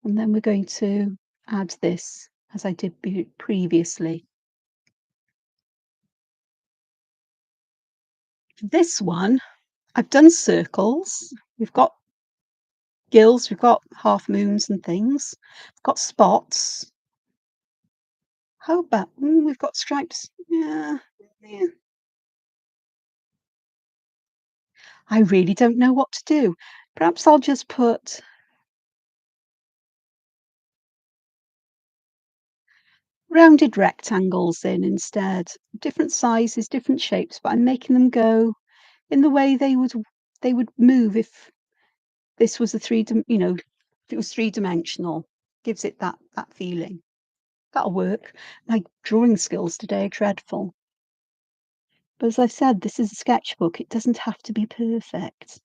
and then we're going to add this as I did previously. This one, I've done circles. We've got gills, we've got half moons and things. We've got spots. How about we've got stripes? Yeah, yeah. I really don't know what to do. Perhaps I'll just put rounded rectangles in instead. Different sizes, different shapes, but I'm making them go in the way they would move if this was a if it was three-dimensional. Gives it that feeling. That'll work. My drawing skills today are dreadful. But as I've said, this is a sketchbook. It doesn't have to be perfect.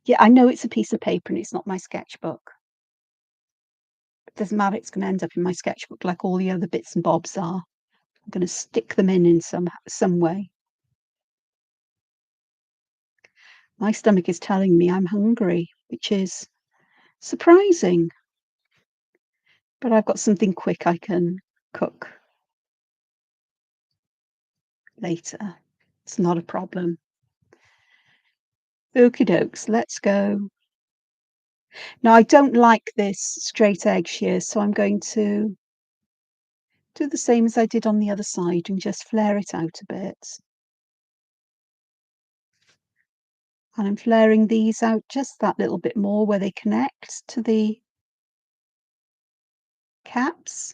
Yeah, I know it's a piece of paper and it's not my sketchbook. It doesn't matter. It's going to end up in my sketchbook like all the other bits and bobs are. I'm going to stick them in some way. My stomach is telling me I'm hungry, which is surprising. But I've got something quick I can cook later. It's not a problem. Okie dokes, let's go. Now, I don't like this straight edge here, so I'm going to do the same as I did on the other side and just flare it out a bit. And I'm flaring these out just that little bit more where they connect to the caps.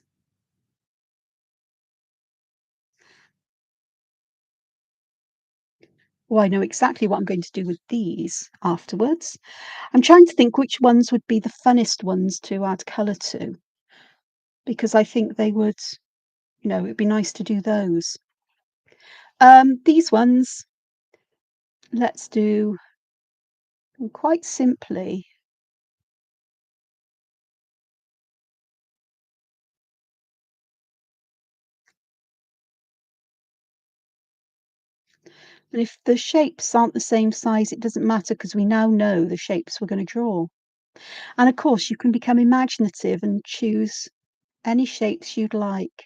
Oh, I know exactly what I'm going to do with these afterwards. I'm trying to think which ones would be the funnest ones to add colour to, because I think they would, it'd be nice to do those. These ones, let's do them quite simply. And if the shapes aren't the same size, it doesn't matter because we now know the shapes we're going to draw. And of course, you can become imaginative and choose any shapes you'd like.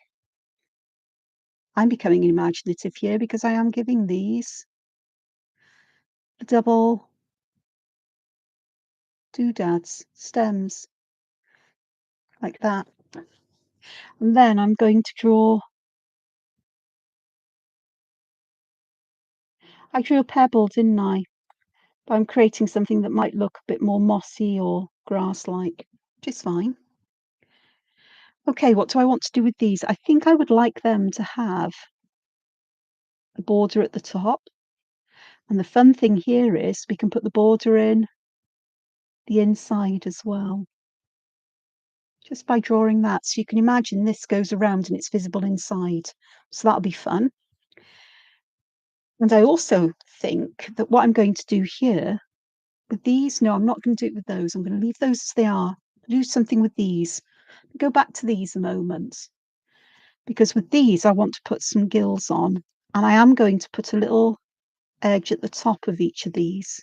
I'm becoming imaginative here because I am giving these double doodads, stems, like that. And then I'm going to draw, I drew a pebble, didn't I? But I'm creating something that might look a bit more mossy or grass-like, which is fine. Okay, what do I want to do with these? I think I would like them to have a border at the top. And the fun thing here is we can put the border in the inside as well, just by drawing that. So you can imagine this goes around and it's visible inside. So that'll be fun. And I also think that what I'm going to do here with these, no, I'm not going to do it with those. I'm going to leave those as they are. Do something with these. Go back to these a moment. Because with these, I want to put some gills on. And I am going to put a little edge at the top of each of these.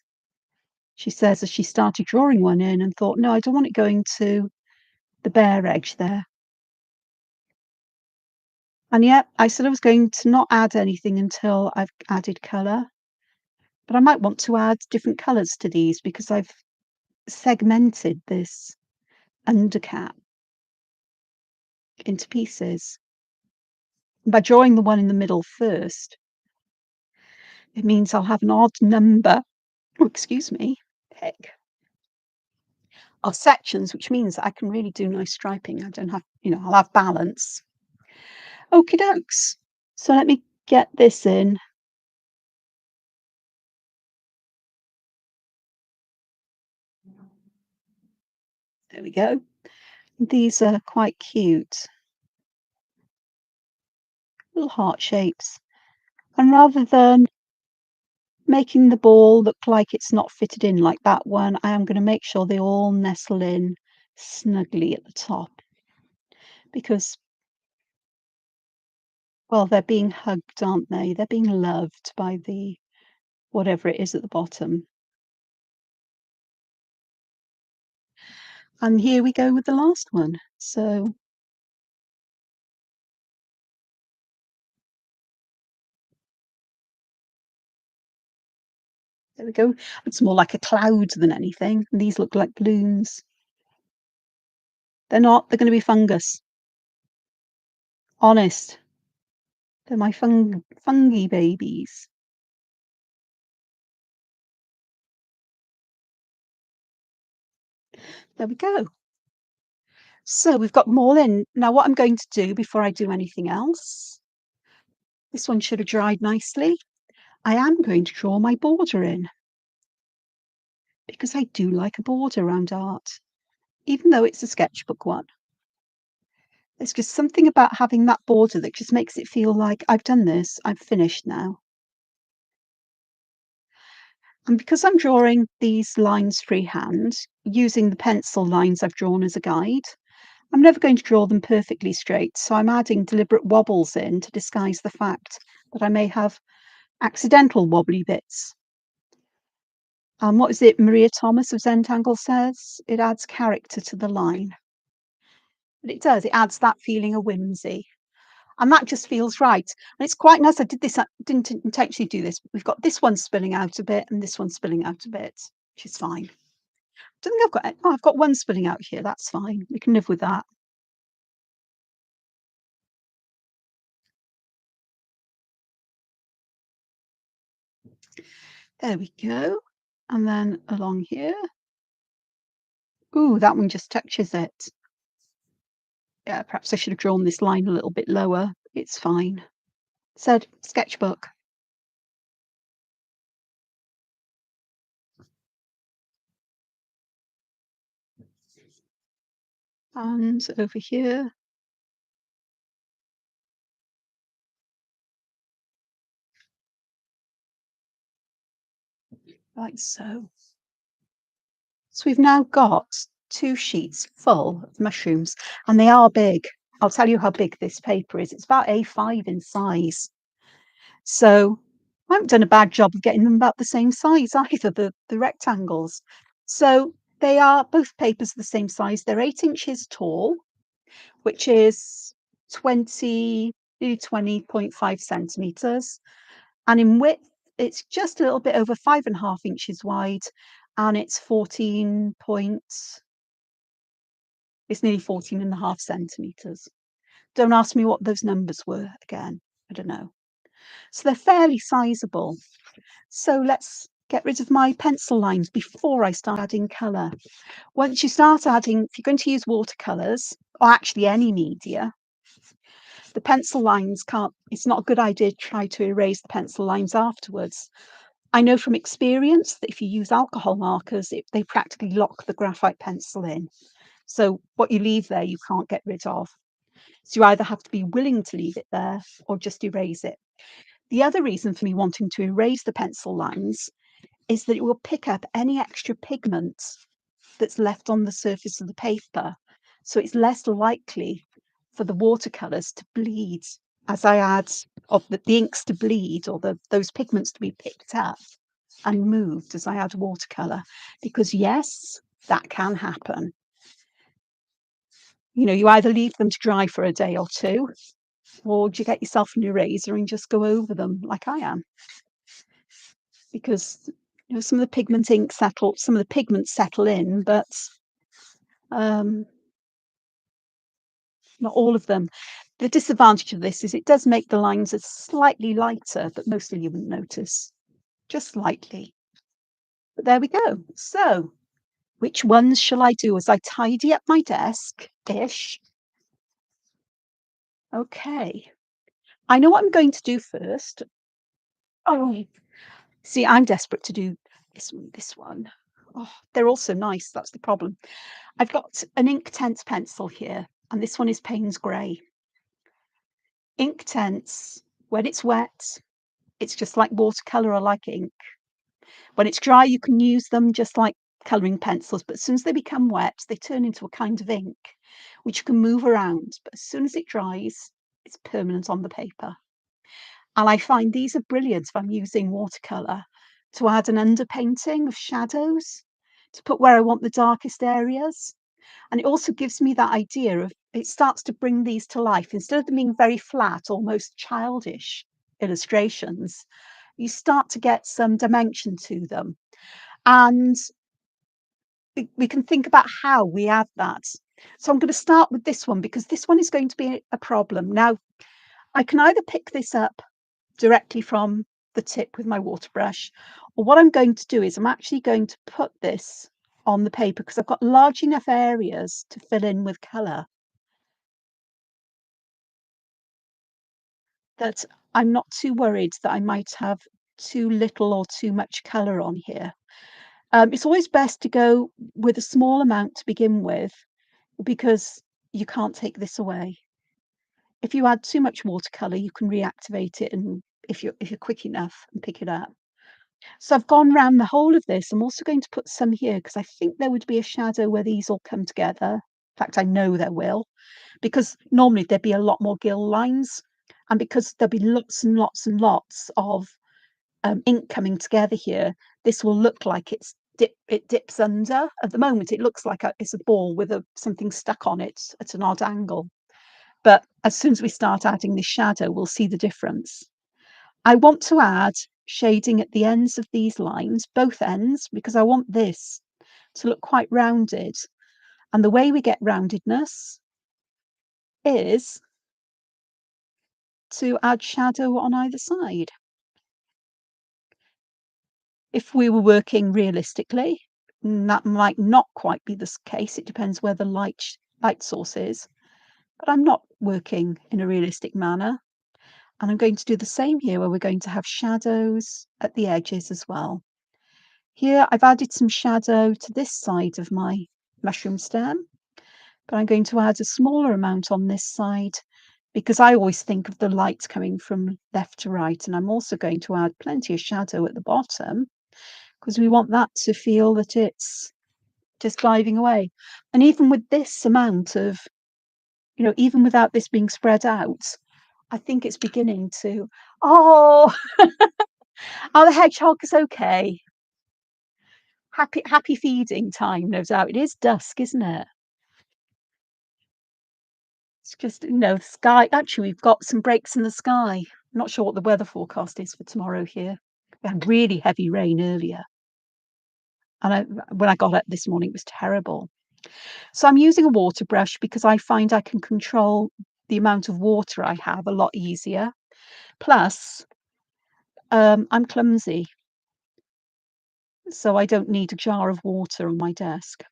She says as she started drawing one in and thought, no, I don't want it going to the bare edge there. And yet I said I was going to not add anything until I've added colour. But I might want to add different colours to these because I've segmented this undercap into pieces. And by drawing the one in the middle first, it means I'll have an odd number, oh, excuse me, heck, of sections, which means that I can really do nice striping. I don't have, I'll have balance. Okie dokes. So let me get this in. There we go. These are quite cute. Little heart shapes. And rather than making the ball look like it's not fitted in like that one, I am going to make sure they all nestle in snugly at the top. Because, well, they're being hugged, aren't they? They're being loved by the whatever it is at the bottom. And here we go with the last one. So there we go. It's more like a cloud than anything. And these look like balloons. They're not. They're going to be fungus. Honest. They're my fungi babies. There we go. So we've got them all in. Now what I'm going to do before I do anything else, this one should have dried nicely. I am going to draw my border in because I do like a border around art, even though it's a sketchbook one. There's just something about having that border that just makes it feel like I've done this, I'm finished now. And because I'm drawing these lines freehand, using the pencil lines I've drawn as a guide, I'm never going to draw them perfectly straight, so I'm adding deliberate wobbles in to disguise the fact that I may have accidental wobbly bits. What is it Maria Thomas of Zentangle says? It adds character to the line. But it does, it adds that feeling of whimsy. And that just feels right. And it's quite nice. I didn't intentionally do this. But we've got this one spilling out a bit and this one spilling out a bit, which is fine. I don't think I've got one spilling out here. That's fine. We can live with that. There we go. And then along here. Ooh, that one just touches it. Yeah, perhaps I should have drawn this line a little bit lower. It's fine. Said sketchbook. And over here, like so. So we've now got 2 sheets full of mushrooms, and they are big. I'll tell you how big this paper is. It's about A5 in size. So I haven't done a bad job of getting them about the same size either, the rectangles. So they are both papers the same size. They're 8 inches tall, which is 20.5 centimeters. And in width, it's just a little bit over 5.5 inches wide, and it's 14 points. It's nearly 14.5 centimeters. Don't ask me what those numbers were again. I don't know. So they're fairly sizable. So let's get rid of my pencil lines before I start adding colour. Once you start adding, if you're going to use watercolours, or actually any media, the pencil lines can't, it's not a good idea to try to erase the pencil lines afterwards. I know from experience that if you use alcohol markers, they practically lock the graphite pencil in. So what you leave there, you can't get rid of. So you either have to be willing to leave it there or just erase it. The other reason for me wanting to erase the pencil lines is that it will pick up any extra pigment that's left on the surface of the paper. So it's less likely for the watercolours to bleed as I add, of the inks to bleed, or those pigments to be picked up and moved as I add watercolour. Because yes, that can happen. You know, you either leave them to dry for a day or two, or do you get yourself an eraser and just go over them like I am? Because some of the some of the pigments settle in, but um, not all of them. The disadvantage of this is it does make the lines a slightly lighter, but mostly you wouldn't notice, just slightly. But there we go. So, which ones shall I do as I tidy up my desk-ish? Okay. I know what I'm going to do first. Oh, see, I'm desperate to do this one. Oh, they're also nice. That's the problem. I've got an Inktense pencil here, and this one is Payne's Grey. Inktense, when it's wet, it's just like watercolor or like ink. When it's dry, you can use them just like coloring pencils, but as soon as they become wet, they turn into a kind of ink, which you can move around. But as soon as it dries, it's permanent on the paper. And I find these are brilliant if I'm using watercolor to add an underpainting of shadows, to put where I want the darkest areas. And it also gives me that idea of it starts to bring these to life. Instead of them being very flat, almost childish illustrations, you start to get some dimension to them. And we can think about how we add that. So I'm going to start with this one because this one is going to be a problem. Now, I can either pick this up directly from the tip with my water brush, or what I'm going to do is I'm actually going to put this on the paper because I've got large enough areas to fill in with colour that I'm not too worried that I might have too little or too much colour on here. It's always best to go with a small amount to begin with because you can't take this away. If you add too much watercolour, you can reactivate it and if you're quick enough and pick it up. So I've gone round the whole of this. I'm also going to put some here because I think there would be a shadow where these all come together. In fact, I know there will, because normally there'd be a lot more gill lines, and because there'll be lots and lots and lots of ink coming together here, this will look like it dips under. At the moment, it looks like it's a ball with something stuck on it at an odd angle. But as soon as we start adding this shadow, we'll see the difference. I want to add shading at the ends of these lines, both ends, because I want this to look quite rounded. And the way we get roundedness is to add shadow on either side. If we were working realistically, that might not quite be the case. It depends where the light source is. But I'm not working in a realistic manner. And I'm going to do the same here where we're going to have shadows at the edges as well. Here I've added some shadow to this side of my mushroom stem, but I'm going to add a smaller amount on this side because I always think of the light coming from left to right. And I'm also going to add plenty of shadow at the bottom because we want that to feel that it's just gliding away. And even with this amount of, even without this being spread out, I think it's beginning to, oh, oh, the hedgehog is okay. Happy feeding time, no doubt. It is dusk, isn't it? It's just, the sky. Actually, we've got some breaks in the sky. I'm not sure what the weather forecast is for tomorrow here. We had really heavy rain earlier, and when I got up this morning, it was terrible. So I'm using a water brush because I find I can control the amount of water I have a lot easier. Plus, I'm clumsy, so I don't need a jar of water on my desk.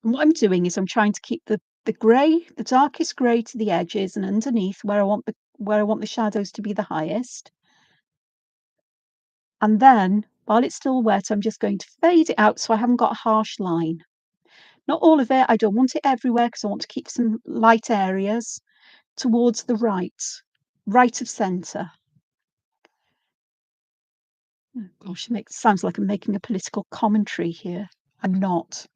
And what I'm doing is I'm trying to keep the grey, the darkest grey to the edges and underneath where I want the shadows to be the highest. And then while it's still wet, I'm just going to fade it out so I haven't got a harsh line. Not all of it. I don't want it everywhere because I want to keep some light areas towards the right of centre. Oh gosh, sounds like I'm making a political commentary here. I'm not.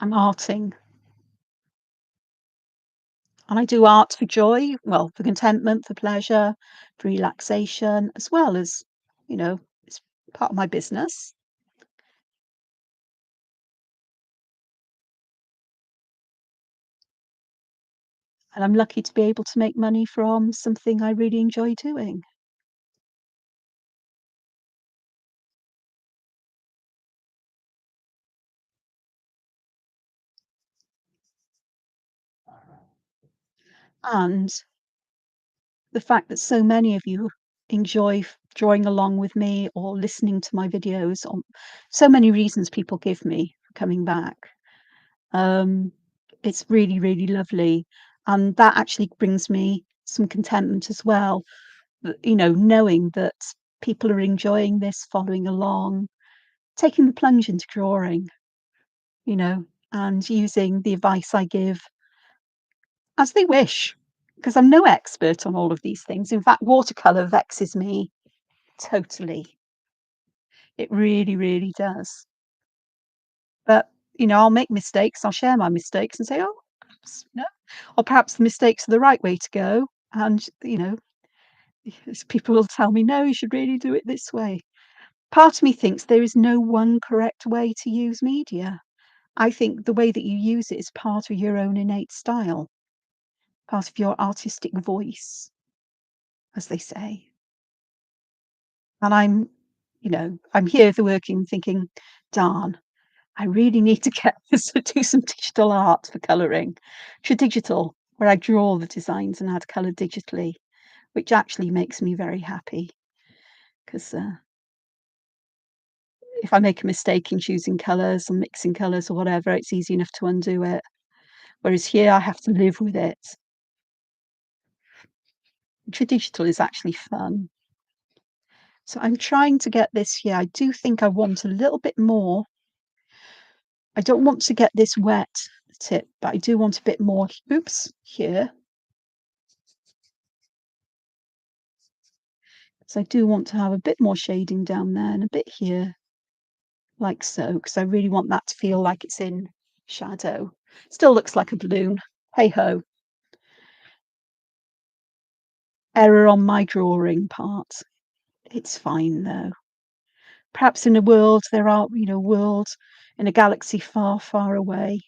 I'm arting. And I do art for joy, well, for contentment, for pleasure, for relaxation, as well as, it's part of my business. And I'm lucky to be able to make money from something I really enjoy doing. And the fact that so many of you enjoy drawing along with me or listening to my videos on so many reasons people give me for coming back. Um, it's really, really lovely. And that actually brings me some contentment as well, knowing that people are enjoying this, following along, taking the plunge into drawing, you know, and using the advice I give as they wish, because I'm no expert on all of these things. In fact, watercolor vexes me totally. It really, really does. But, I'll make mistakes. I'll share my mistakes and say, oh, perhaps, or perhaps the mistakes are the right way to go. And, Yes, people will tell me, "No, you should really do it this way." Part of me thinks there is no one correct way to use media. I think the way that you use it is part of your own innate style, part of your artistic voice, as they say. And I'm here for working thinking, "Darn, I really need to get this to do some digital art for colouring." To digital, where I draw the designs and add colour digitally, which actually makes me very happy 'cause, if I make a mistake in choosing colours or mixing colours or whatever, it's easy enough to undo it. Whereas here I have to live with it. Digital is actually fun. So I'm trying to get this here. I do think I want a little bit more. I don't want to get this wet, the tip, but I do want a bit more, oops, here. So I do want to have a bit more shading down there and a bit here, like so, because I really want that to feel like it's in shadow. Still looks like a balloon. Hey ho. Error on my drawing part. It's fine though. Perhaps in a world there are, worlds in a galaxy far, far away,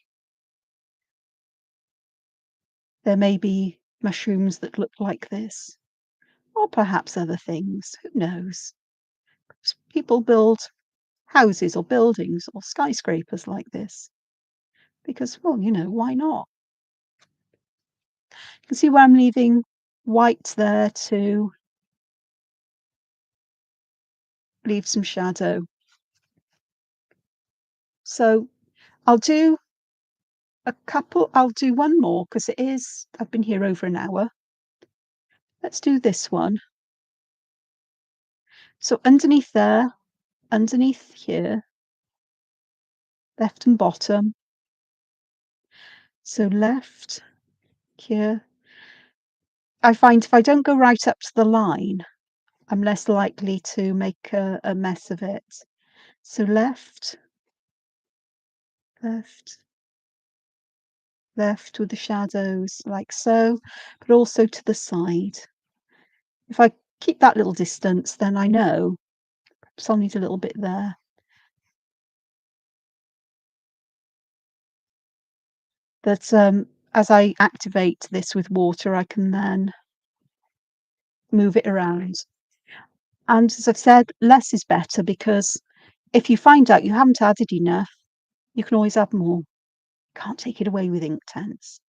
there may be mushrooms that look like this, or perhaps other things. Who knows? People build houses or buildings or skyscrapers like this because, well, why not? You can see where I'm leaving white there to leave some shadow. So I'll do one more because I've been here over an hour. Let's do this one. So underneath here, left and bottom. So left here. I find if I don't go right up to the line, I'm less likely to make a mess of it. So left, left, left with the shadows like so, but also to the side. If I keep that little distance, then I know perhaps I'll need a little bit there. That as I activate this with water, I can then move it around. And as I've said, less is better because if you find out you haven't added enough, you can always add more. Can't take it away with Inktense.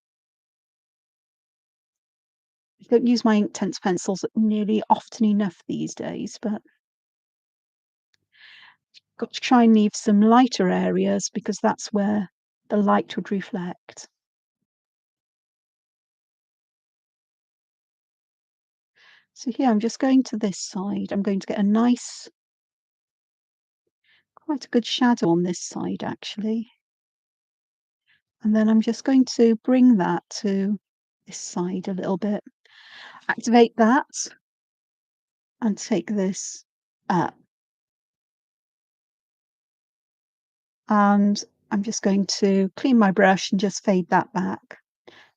I don't use my Inktense pencils nearly often enough these days, but got to try and leave some lighter areas because that's where the light would reflect. So here I'm just going to this side. I'm going to get quite a good shadow on this side actually. And then I'm just going to bring that to this side a little bit. Activate that and take this up. And I'm just going to clean my brush and just fade that back.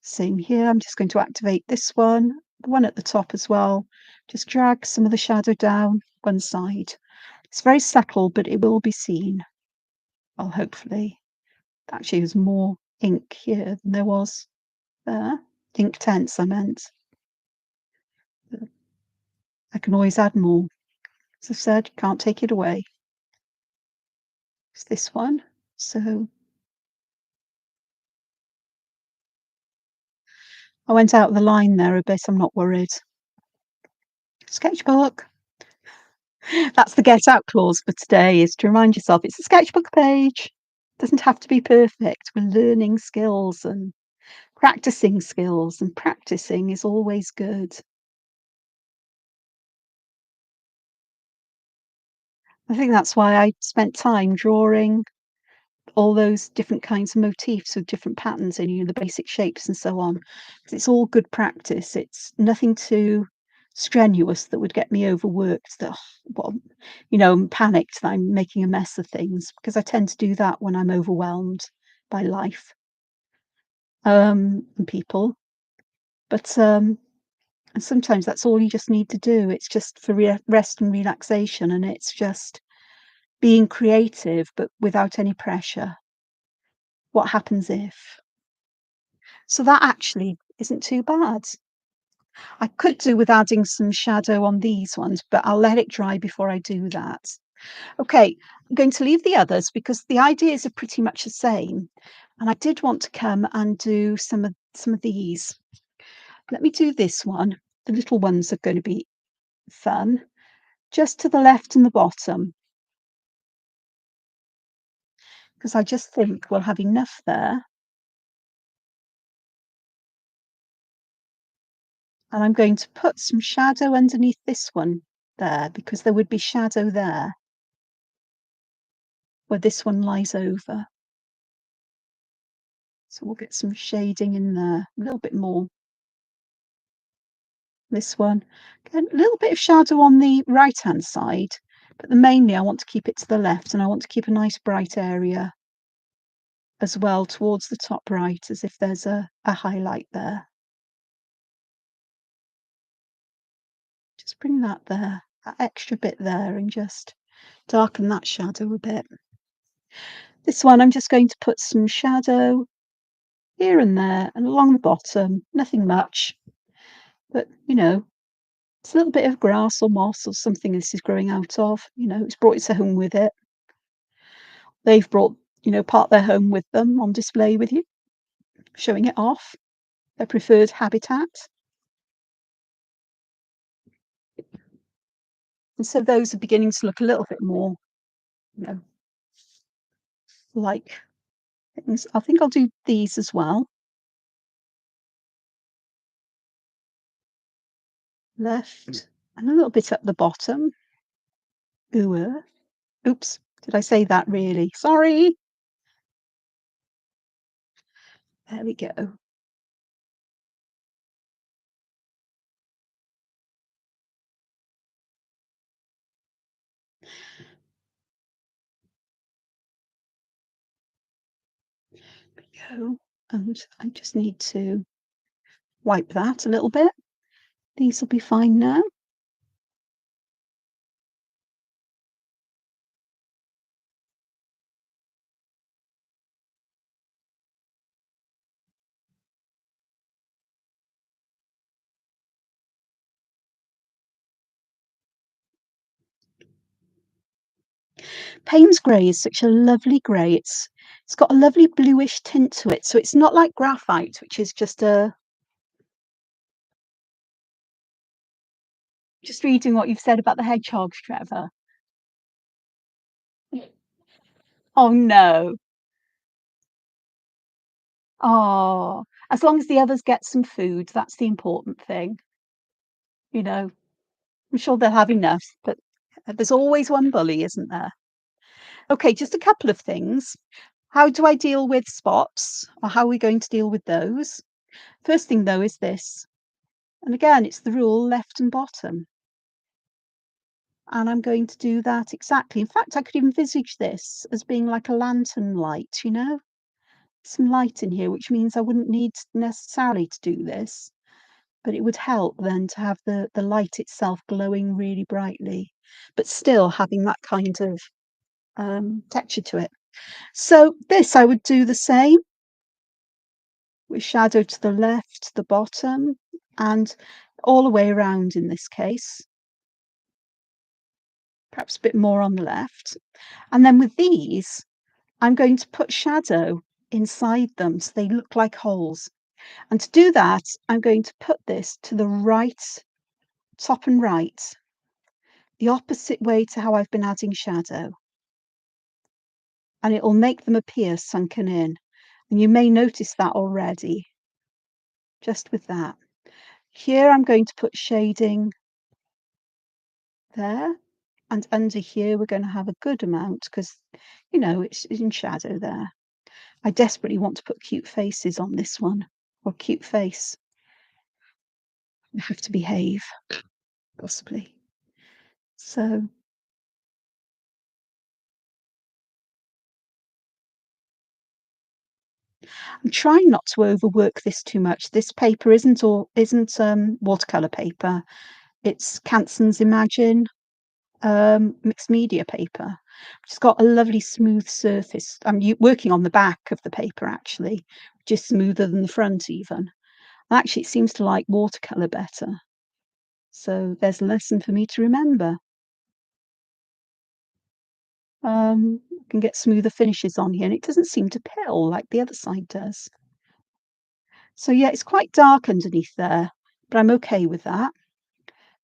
Same here, I'm just going to activate this one, the one at the top as well. Just drag some of the shadow down one side. It's very subtle, but it will be seen. Well, hopefully. Actually, there's more ink here than there was there. Inktense, I meant. But I can always add more. As I've said, can't take it away. It's this one. So I went out of the line there a bit, I'm not worried. Sketchbook. That's the get out clause for today, is to remind yourself it's a sketchbook page. Doesn't have to be perfect. We're learning skills and practicing skills, and practicing is always good. I think that's why I spent time drawing all those different kinds of motifs with different patterns in, the basic shapes and so on. 'Cause it's all good practice. It's nothing too strenuous that would get me overworked, that, well, and panicked that I'm making a mess of things, because I tend to do that when I'm overwhelmed by life, and people. But And sometimes that's all you just need to do. It's just for rest and relaxation, and it's just being creative, but without any pressure. What happens if? So that actually isn't too bad. I could do with adding some shadow on these ones, but I'll let it dry before I do that. Okay, I'm going to leave the others because the ideas are pretty much the same. And I did want to come and do some of these. Let me do this one. The little ones are going to be fun. Just to the left and the bottom, because I just think we'll have enough there. And I'm going to put some shadow underneath this one there, because there would be shadow there where this one lies over. So we'll get some shading in there, a little bit more. This one. Get a little bit of shadow on the right-hand side, but mainly I want to keep it to the left, and I want to keep a nice bright area as well towards the top right, as if there's a highlight there. Just bring that there, that extra bit there, and just darken that shadow a bit. This one, I'm just going to put some shadow here and there and along the bottom, nothing much, but it's a little bit of grass or moss or something this is growing out of. It's brought its home with it. They've brought, part of their home with them on display with you, showing it off, their preferred habitat. And so those are beginning to look a little bit more, you know, like things. I think I'll do these as well. Left and a little bit at the bottom. Ooh, oops, did I say that really? Sorry. There we go. Go. And I just need to wipe that a little bit. These will be fine now. Payne's grey is such a lovely grey. It's got a lovely bluish tint to it. So it's not like graphite, which is just reading what you've said about the hedgehogs, Trevor. Oh no. Oh, as long as the others get some food, that's the important thing. You know, I'm sure they'll have enough, but there's always one bully, isn't there? Okay, just a couple of things. How do I deal with spots, or how are we going to deal with those? First thing though is this, and again, it's the rule left and bottom. And I'm going to do that exactly. In fact, I could envisage this as being like a lantern light, some light in here, which means I wouldn't need necessarily to do this, but it would help then to have the light itself glowing really brightly, but still having that kind of texture to it. So this I would do the same with shadow to the left, the bottom, and all the way around in this case. Perhaps a bit more on the left. And then with these, I'm going to put shadow inside them so they look like holes. And to do that, I'm going to put this to the right, top and right, the opposite way to how I've been adding shadow. And it will make them appear sunken in. And you may notice that already, just with that. Here I'm going to put shading there. And under here, we're going to have a good amount because, it's in shadow there. I desperately want to put cute faces on this one, or cute face. I have to behave, possibly. So, I'm trying not to overwork this too much. This paper isn't watercolor paper. It's Canson's Imagine mixed media paper. It's got a lovely smooth surface. I'm working on the back of the paper actually, which is smoother than the front even. And actually, it seems to like watercolor better. So there's a lesson for me to remember. I can get smoother finishes on here, and it doesn't seem to pill like the other side does. So yeah, it's quite dark underneath there, but I'm okay with that.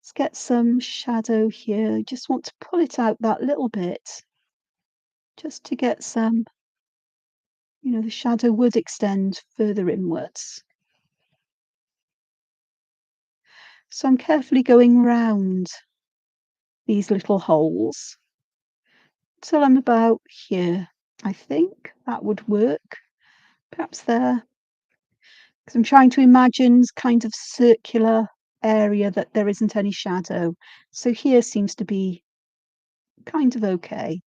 Let's get some shadow here. Just want to pull it out that little bit, just to get some, the shadow would extend further inwards. So I'm carefully going round these little holes till I'm about here. I think that would work. Perhaps there, because I'm trying to imagine kind of circular area that there isn't any shadow. So here seems to be kind of okay.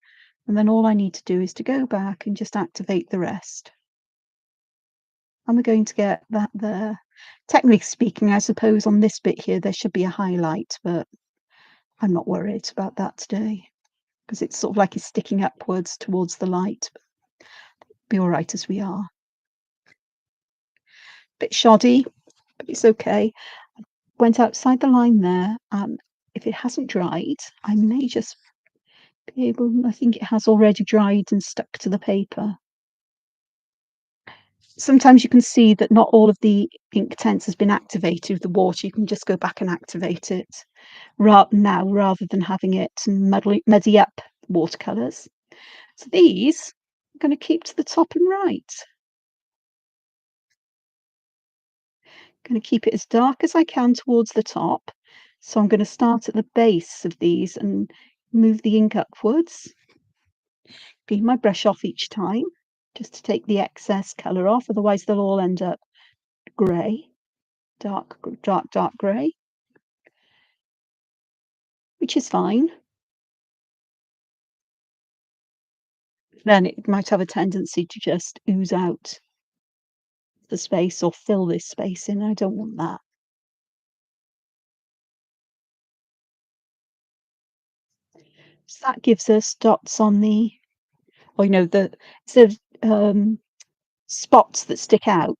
And then all I need to do is to go back and just activate the rest. And we're going to get that there. Technically speaking, I suppose on this bit here, there should be a highlight, but I'm not worried about that today because it's sort of like it's sticking upwards towards the light. Be all right as we are. Bit shoddy, but it's okay. Went outside the line there, and if it hasn't dried, I may just be able, I think it has already dried and stuck to the paper. Sometimes you can see that not all of the Inktense has been activated with the water. You can just go back and activate it now rather than having it muddy up watercolors. So these I'm going to keep to the top and right. Going to keep it as dark as I can towards the top. So I'm going to start at the base of these and move the ink upwards. Clean my brush off each time just to take the excess colour off, otherwise they'll all end up grey, dark grey, which is fine. Then it might have a tendency to just ooze out the space or fill this space in. I don't want that. So that gives us dots on the, or the instead of spots that stick out,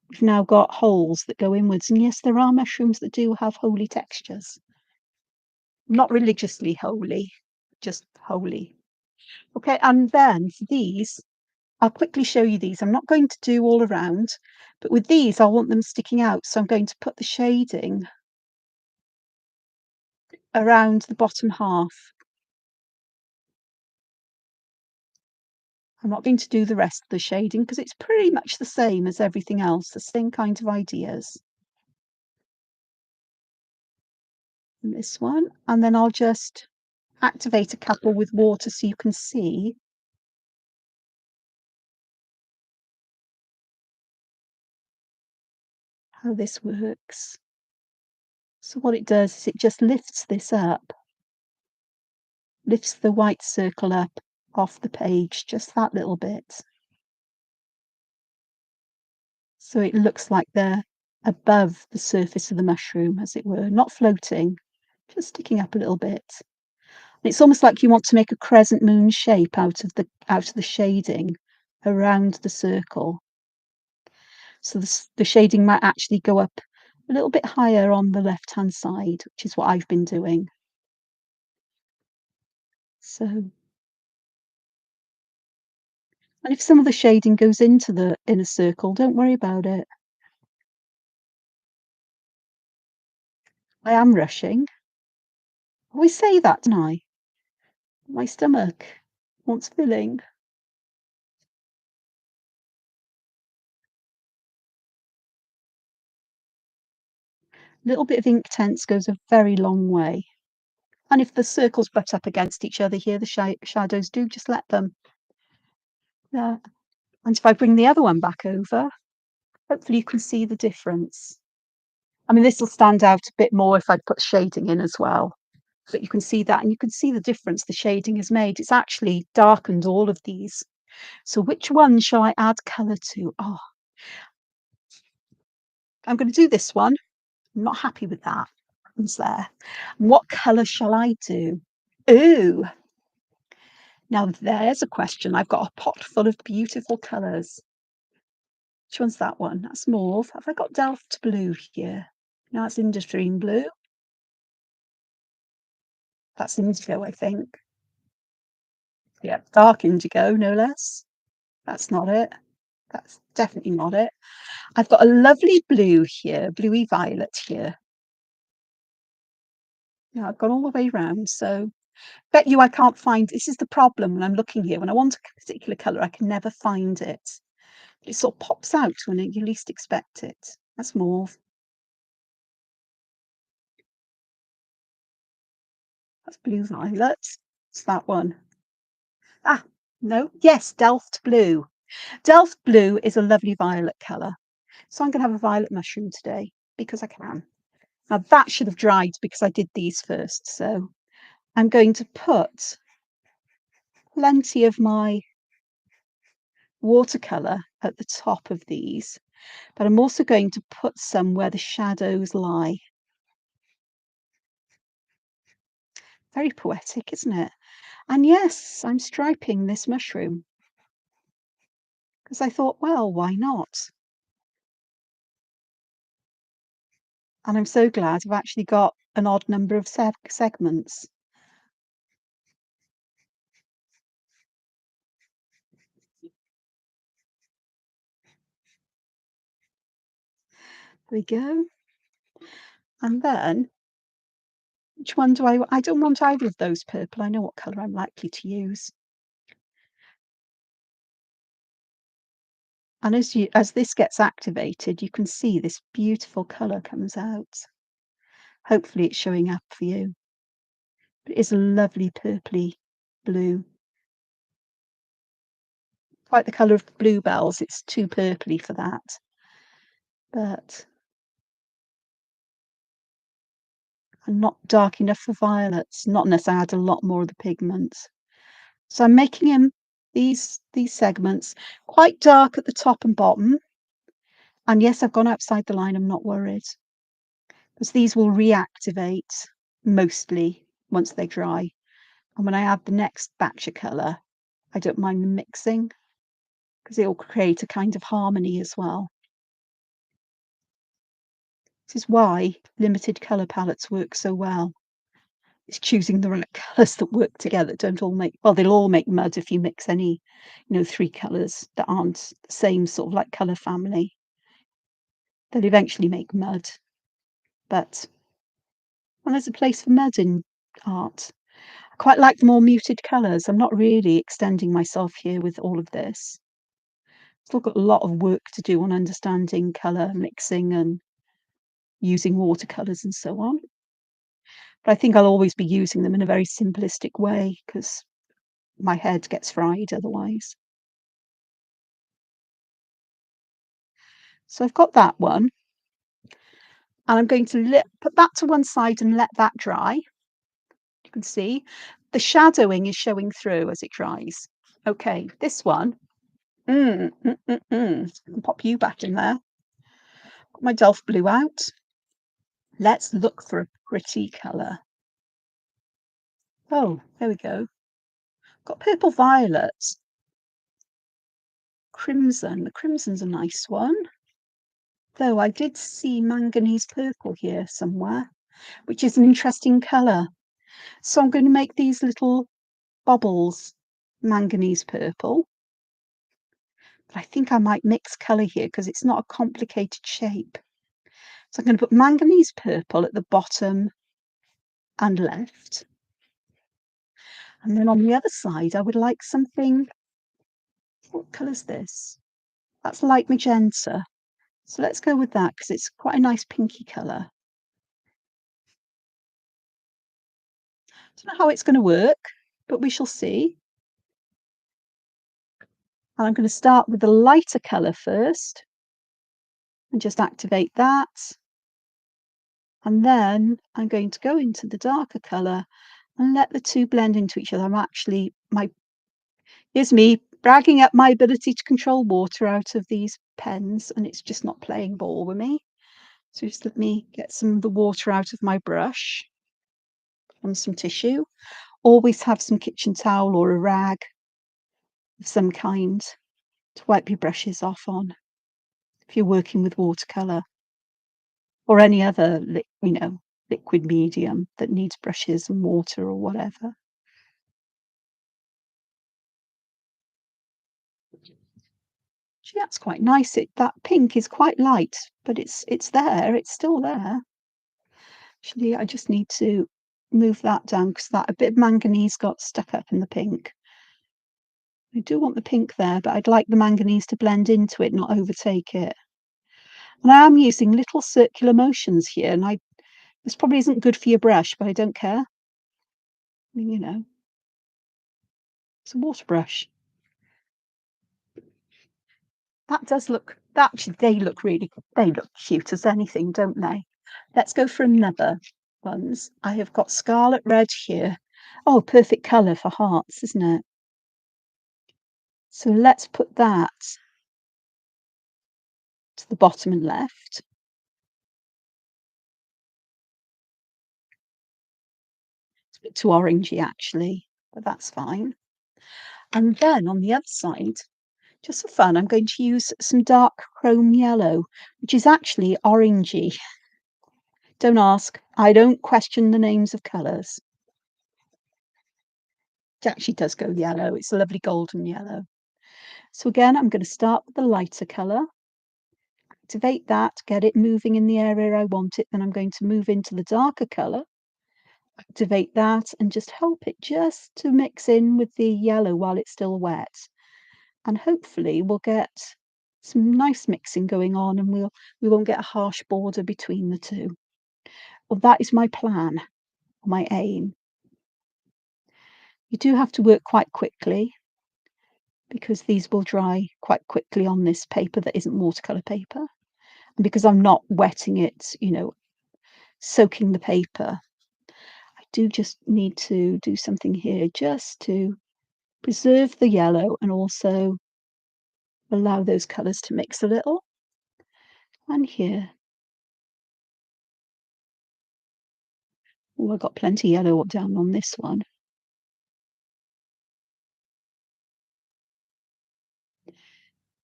we've now got holes that go inwards. And yes, there are mushrooms that do have holy textures. Not religiously holy, just holy. Okay, and then for these, I'll quickly show you these. I'm not going to do all around, but with these, I want them sticking out. So I'm going to put the shading around the bottom half. I'm not going to do the rest of the shading because it's pretty much the same as everything else, the same kind of ideas. And this one, and then I'll just activate a couple with water so you can see how this works. So what it does is it just lifts this up, lifts the white circle up off the page, just that little bit. So it looks like they're above the surface of the mushroom, as it were, not floating, just sticking up a little bit. And it's almost like you want to make a crescent moon shape out of the shading around the circle. So the shading might actually go up a little bit higher on the left-hand side, which is what I've been doing. So, and if some of the shading goes into the inner circle, don't worry about it. I am rushing. I always say that, don't I? My stomach wants filling. A little bit of Inktense goes a very long way. And if the circles butt up against each other here, the shadows do, just let them. Yeah. And if I bring the other one back over, hopefully you can see the difference. I mean, this will stand out a bit more if I put shading in as well. But you can see that, and you can see the difference the shading has made. It's actually darkened all of these So which one shall I add colour to? Oh, I'm going to do this one. I'm not happy with that. It's there. What colour shall I do? Ooh, now there's a question. I've got a pot full of beautiful colours. Which one's that one? That's mauve. Have I got Delft blue here? No, it's Industry blue. That's indigo, I think. Yeah, dark indigo, no less. That's not it. That's definitely not it. I've got a lovely blue here, bluey violet here. Yeah, I've gone all the way round. So bet you I can't find, this is the problem when I'm looking here. When I want a particular colour, I can never find it. It sort of pops out when you least expect it. That's mauve. That's blue violet. It's that one. Ah, no. Yes, Delft blue. Delft blue is a lovely violet colour. So I'm going to have a violet mushroom today because I can. Now that should have dried because I did these first. So I'm going to put plenty of my watercolour at the top of these, but I'm also going to put some where the shadows lie. Very poetic, isn't it? And yes, I'm striping this mushroom because I thought, well, why not? And I'm so glad I've actually got an odd number of segments. There we go. And then, which one do I don't want either of those purple. I know what colour I'm likely to use. And as this gets activated, you can see this beautiful colour comes out. Hopefully it's showing up for you. It is a lovely purpley blue. Quite the colour of bluebells. It's too purpley for that. But I'm not dark enough for violets, not unless I add a lot more of the pigment. So I'm making him these segments quite dark at the top and bottom. And yes, I've gone outside the line, I'm not worried. Because these will reactivate mostly once they dry. And when I add the next batch of colour, I don't mind them mixing because it will create a kind of harmony as well. This is why limited colour palettes work so well. It's choosing the right colours that work together, don't all make, well, they'll all make mud if you mix any, 3 colours that aren't the same sort of like colour family. They'll eventually make mud. But, well, there's a place for mud in art. I quite like the more muted colours. I'm not really extending myself here with all of this. Still got a lot of work to do on understanding colour mixing and using watercolours and so on. But I think I'll always be using them in a very simplistic way because my head gets fried otherwise. So I've got that one. And I'm going to put that to one side and let that dry. You can see the shadowing is showing through as it dries. Okay, this one. Pop you back in there. Got my Delft blue out. Let's look for a pretty colour. Oh, there we go. Got purple violet. Crimson. The crimson's a nice one. Though I did see manganese purple here somewhere, which is an interesting colour. So I'm going to make these little bubbles manganese purple. But I think I might mix colour here because it's not a complicated shape. So I'm going to put manganese purple at the bottom and left. And then on the other side, I would like something, what colour's this? That's light magenta. So let's go with that because it's quite a nice pinky colour. Don't know how it's going to work, but we shall see. And I'm going to start with the lighter colour first and just activate that. And then I'm going to go into the darker colour and let the two blend into each other. Here's me bragging up my ability to control water out of these pens, and it's just not playing ball with me. So just let me get some of the water out of my brush on some tissue. Always have some kitchen towel or a rag of some kind to wipe your brushes off on if you're working with watercolor or any other, liquid medium that needs brushes and water or whatever. Actually, that's quite nice. That pink is quite light, but it's there. It's still there. Actually, I just need to move that down because that a bit of manganese got stuck up in the pink. I do want the pink there, but I'd like the manganese to blend into it, not overtake it. And I am using little circular motions here, and this probably isn't good for your brush, but I don't care. I mean, it's a water brush. That does look, actually, they look cute as anything, don't they? Let's go for another ones. I have got scarlet red here. Oh, perfect colour for hearts, isn't it? So let's put that to the bottom and left. It's a bit too orangey, actually, but that's fine. And then on the other side, just for fun, I'm going to use some dark chrome yellow, which is actually orangey. Don't ask. I don't question the names of colours. It actually does go yellow. It's a lovely golden yellow. So again, I'm going to start with the lighter colour, activate that, get it moving in the area I want it. Then I'm going to move into the darker colour, activate that, and just help it just to mix in with the yellow while it's still wet. And hopefully we'll get some nice mixing going on, and we won't get a harsh border between the two. Well, that is my plan, my aim. You do have to work quite quickly because these will dry quite quickly on this paper that isn't watercolor paper. And because I'm not wetting it, soaking the paper, I do just need to do something here just to preserve the yellow and also allow those colors to mix a little. And here, oh, I've got plenty yellow down on this one.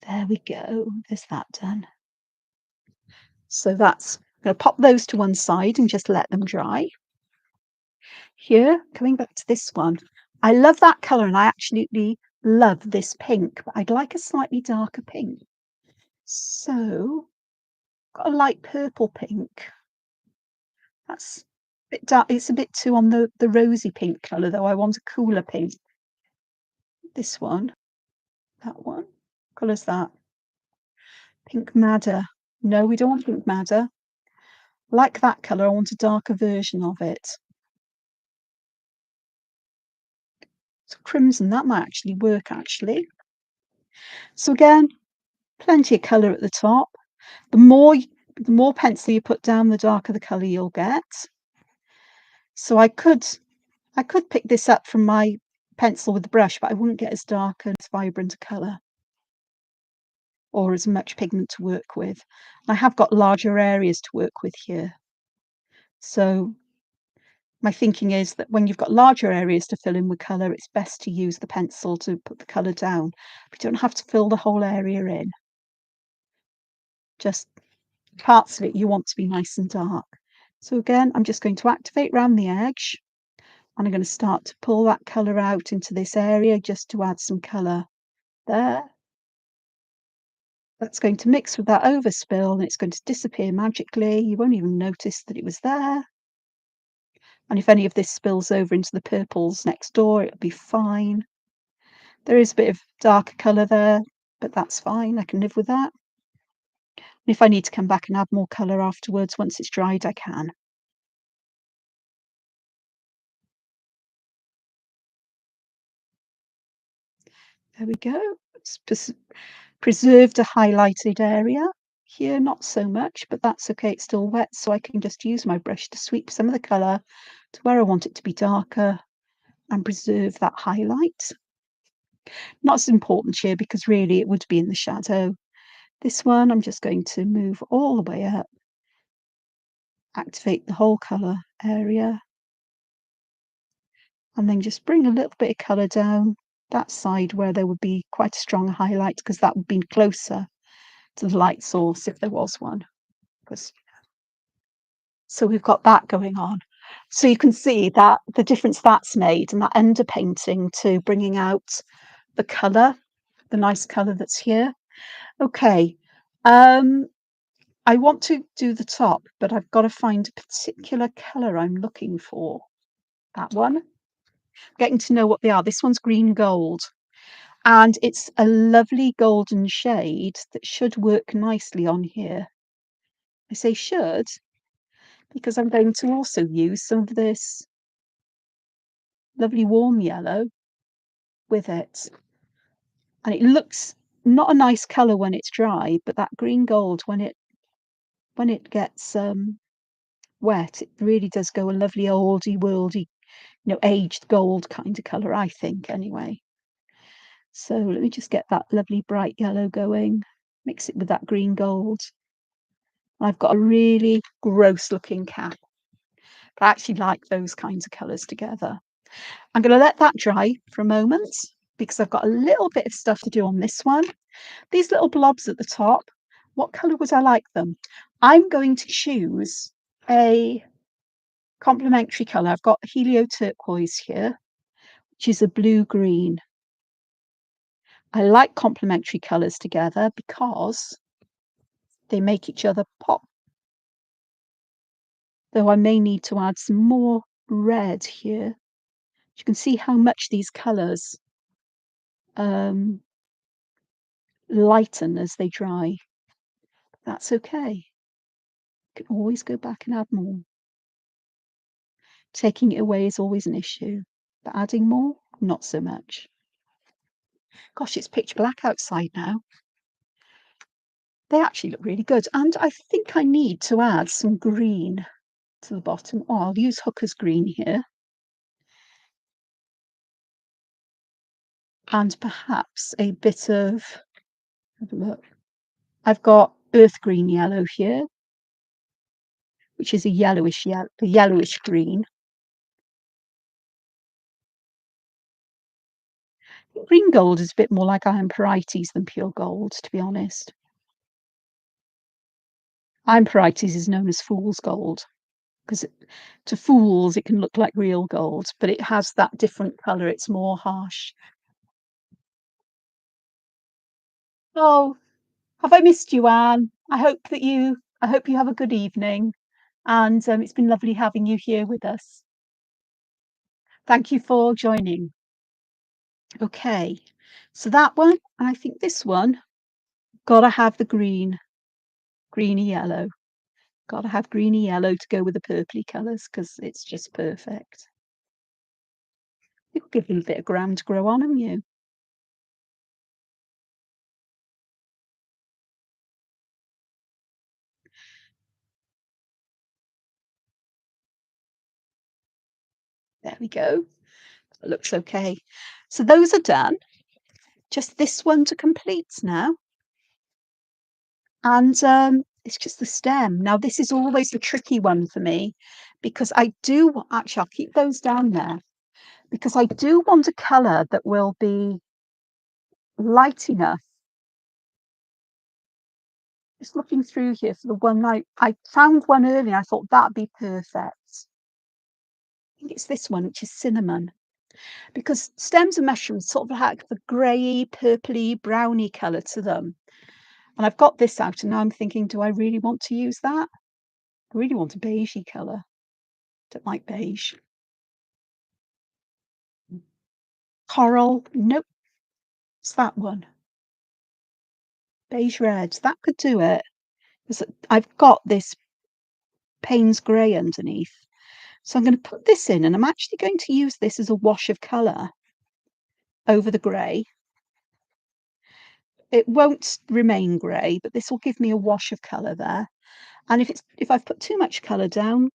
There we go. There's that done. So that's, I'm going to pop those to one side and just let them dry. Here, coming back to this one, I love that colour and I absolutely love this pink, but I'd like a slightly darker pink. So, got a light purple pink. That's a bit dark. It's a bit too on the rosy pink colour, though. I want a cooler pink. This one, that one. What colour's that? Pink madder. No, we don't want pink madder. Like that colour, I want a darker version of it. So crimson, that might actually work, actually. So again, plenty of colour at the top. The more pencil you put down, the darker the colour you'll get. So I could pick this up from my pencil with the brush, but I wouldn't get as dark and as vibrant a colour or as much pigment to work with. I have got larger areas to work with here. So my thinking is that when you've got larger areas to fill in with colour, it's best to use the pencil to put the colour down. But you don't have to fill the whole area in. Just parts of it you want to be nice and dark. So again, I'm just going to activate around the edge, and I'm going to start to pull that colour out into this area just to add some colour there. That's going to mix with that overspill and it's going to disappear magically. You won't even notice that it was there. And if any of this spills over into the purples next door, it'll be fine. There is a bit of darker colour there, but that's fine. I can live with that. And if I need to come back and add more colour afterwards, once it's dried, I can. There we go. It's preserved a highlighted area. Here, not so much, but that's okay. It's still wet, so I can just use my brush to sweep some of the colour to where I want it to be darker and preserve that highlight. Not as important here because really it would be in the shadow. This one, I'm just going to move all the way up, activate the whole colour area, and then just bring a little bit of colour down that side where there would be quite a strong highlight because that would be closer to the light source if there was one. 'Cause so we've got that going on. So you can see that the difference that's made and that underpainting to bringing out the colour, the nice colour that's here. Okay, um, I want to do the top, but I've got to find a particular colour I'm looking for. That one. Getting to know what they are. This one's green gold, and it's a lovely golden shade that should work nicely on here. I say should because I'm going to also use some of this lovely warm yellow with it. And it looks not a nice colour when it's dry, but that green gold when it gets wet, it really does go a lovely oldie worldy, aged gold kind of colour, I think anyway. So let me just get that lovely bright yellow going, mix it with that green gold. I've got a really gross looking cat. But I actually like those kinds of colours together. I'm going to let that dry for a moment because I've got a little bit of stuff to do on this one. These little blobs at the top, what colour would I like them? I'm going to choose a complementary colour. I've got helio turquoise here, which is a blue-green. I like complementary colours together because they make each other pop. Though I may need to add some more red here. You can see how much these colours um, lighten as they dry. That's okay. You can always go back and add more. Taking it away is always an issue, but adding more, not so much. Gosh, it's pitch black outside now. They actually look really good, and I think I need to add some green to the bottom. Oh, I'll use Hooker's green here. And perhaps a bit of, have a look. I've got earth green yellow here, which is a yellowish green. Green gold is a bit more like iron porites than pure gold, to be honest. Iron porites is known as fool's gold because to fools it can look like real gold, but it has that different colour. It's more harsh. Oh, have I missed you, Anne? I hope you have a good evening, and it's been lovely having you here with us. Thank you for joining. Okay, so that one, and I think this one, gotta have the greeny yellow. Gotta have greeny yellow to go with the purpley colours because it's just perfect. You'll give them a bit of ground to grow on, haven't you? There we go. That looks okay. So those are done. Just this one to complete now. And it's just the stem. Now, this is always the tricky one for me because actually, I'll keep those down there because I do want a colour that will be light enough. Just looking through here for the one I found one earlier. I thought that'd be perfect. I think it's this one, which is cinnamon, because stems and mushrooms sort of have the grey, purpley, browny colour to them. And I've got this out, and now I'm thinking, do I really want to use that? I really want a beigey colour. Don't like beige. Coral, nope. It's that one. Beige red, that could do it. Because I've got this Payne's grey underneath. So I'm going to put this in, and I'm actually going to use this as a wash of colour over the grey. It won't remain grey, but this will give me a wash of colour there. And if I've put too much colour down,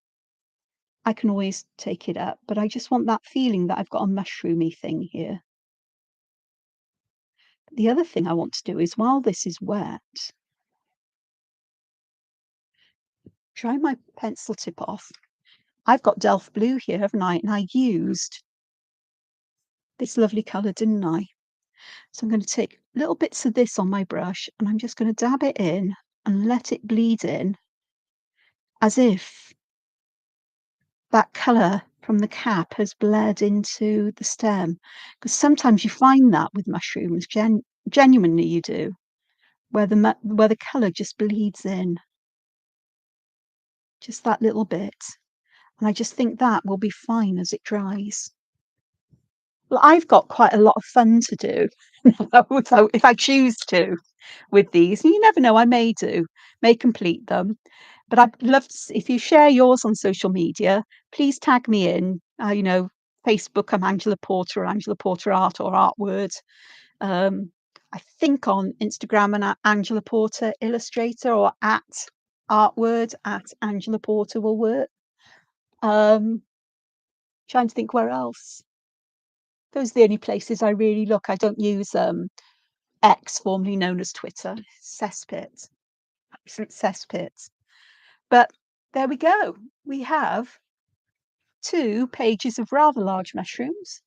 I can always take it up. But I just want that feeling that I've got a mushroomy thing here. The other thing I want to do is while this is wet, dry my pencil tip off. I've got Delft blue here, haven't I? And I used this lovely colour, didn't I? So I'm going to take little bits of this on my brush and I'm just going to dab it in and let it bleed in as if that colour from the cap has bled into the stem. Because sometimes you find that with mushrooms, genuinely you do, where the colour just bleeds in, just that little bit. And I just think that will be fine as it dries. Well, I've got quite a lot of fun to do. So if I choose to with these, and you never know, I may complete them. But I'd love to, if you share yours on social media, please tag me in. Facebook, I'm Angela Porter, or Angela Porter Art, or Artword. I think on Instagram and at Angela Porter Illustrator, or at Artword at Angela Porter will work. Trying to think where else. Those are the only places I really look. I don't use X, formerly known as Twitter. Cesspit, absolute cesspit. But there we go. We have 2 pages of rather large mushrooms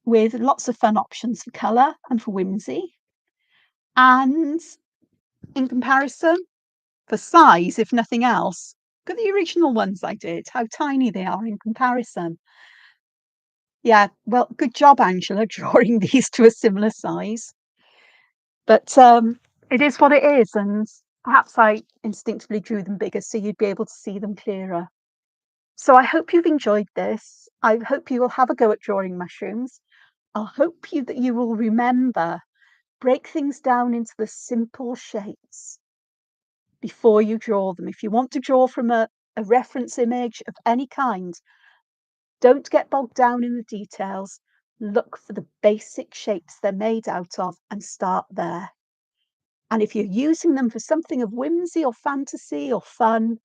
with lots of fun options for colour and for whimsy. And in comparison, for size, if nothing else, look at the original ones I did, how tiny they are in comparison. Yeah, well, good job, Angela, drawing these to a similar size. But it is what it is, and perhaps I instinctively drew them bigger so you'd be able to see them clearer. So I hope you've enjoyed this. I hope you will have a go at drawing mushrooms. I'll hope that you will remember, break things down into the simple shapes before you draw them. If you want to draw from a reference image of any kind, don't get bogged down in the details. Look for the basic shapes they're made out of and start there. And if you're using them for something of whimsy or fantasy or fun,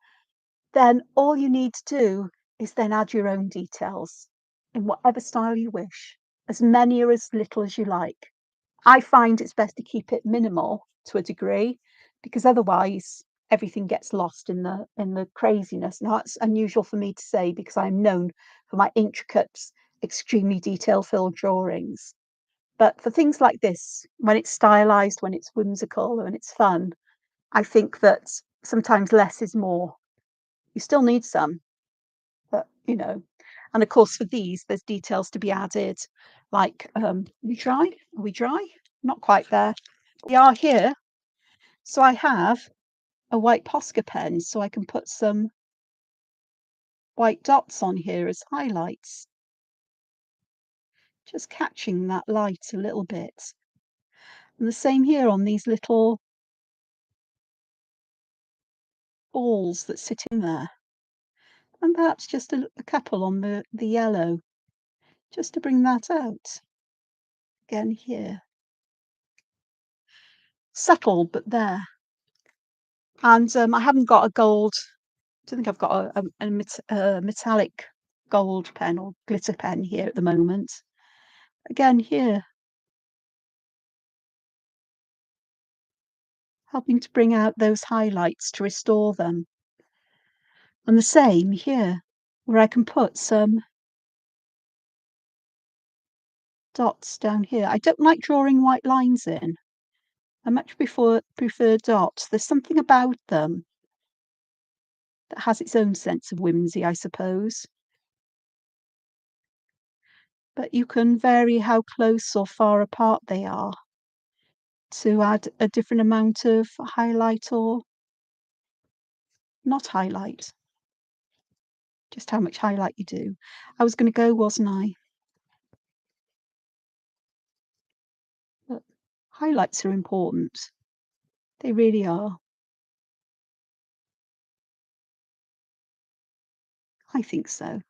then all you need to do is then add your own details in whatever style you wish, as many or as little as you like. I find it's best to keep it minimal to a degree, because otherwise everything gets lost in the craziness. Now that's unusual for me to say because I'm known for my intricate, extremely detail-filled drawings. But for things like this, when it's stylized, when it's whimsical, when it's fun, I think that sometimes less is more. You still need some, but and of course for these, there's details to be added, like we dry? Are we dry? Not quite there. We are here. So I have a white Posca pen, so I can put some white dots on here as highlights, just catching that light a little bit. And the same here on these little balls that sit in there. And perhaps just a couple on the yellow, just to bring that out. Again here. Subtle, but there. And I haven't got a gold, I don't think I've got a metallic gold pen or glitter pen here at the moment. Again here, helping to bring out those highlights to restore them. And the same here, where I can put some dots down here. I don't like drawing white lines in. I much prefer dots. There's something about them that has its own sense of whimsy, I suppose. But you can vary how close or far apart they are to add a different amount of highlight or not highlight. Just how much highlight you do. I was going to go, wasn't I? But highlights are important. They really are. I think so.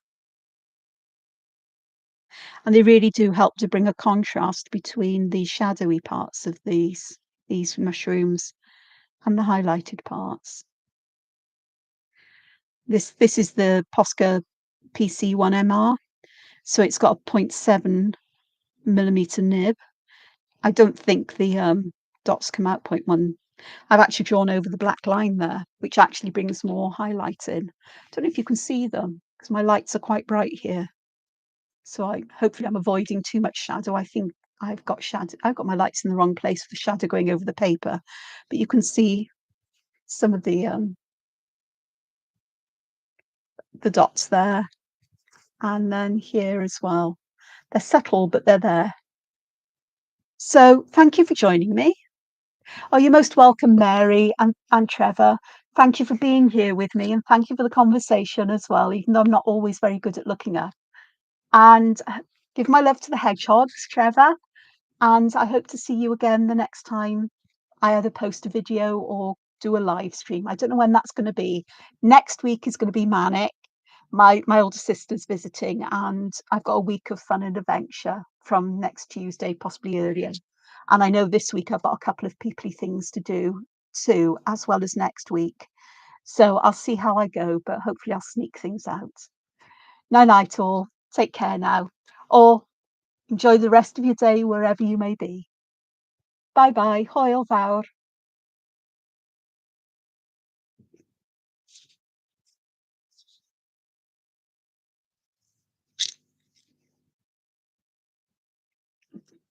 And they really do help to bring a contrast between the shadowy parts of these mushrooms and the highlighted parts. This is the Posca PC1MR, so it's got a 0.7 millimeter nib. I don't think the dots come out point one. I've actually drawn over the black line there, which actually brings more highlight in. Don't know if you can see them because my lights are quite bright here. So hopefully I'm avoiding too much shadow. I think I've got shadow. I've got my lights in the wrong place for the shadow going over the paper, but you can see some of the dots there, and then here as well. They're subtle, but they're there. So thank you for joining me. Oh, you're most welcome, Mary and Trevor. Thank you for being here with me, and thank you for the conversation as well, even though I'm not always very good at looking up. And give my love to the hedgehogs, Trevor. And I hope to see you again the next time I either post a video or do a live stream. I don't know when that's going to be. Next week is going to be manic. My older sister's visiting, and I've got a week of fun and adventure from next Tuesday, possibly earlier. And I know this week I've got a couple of peoply things to do too, as well as next week. So I'll see how I go, but hopefully I'll sneak things out. Night night all. Take care now. Or enjoy the rest of your day wherever you may be. Bye bye. Hwyl fawr.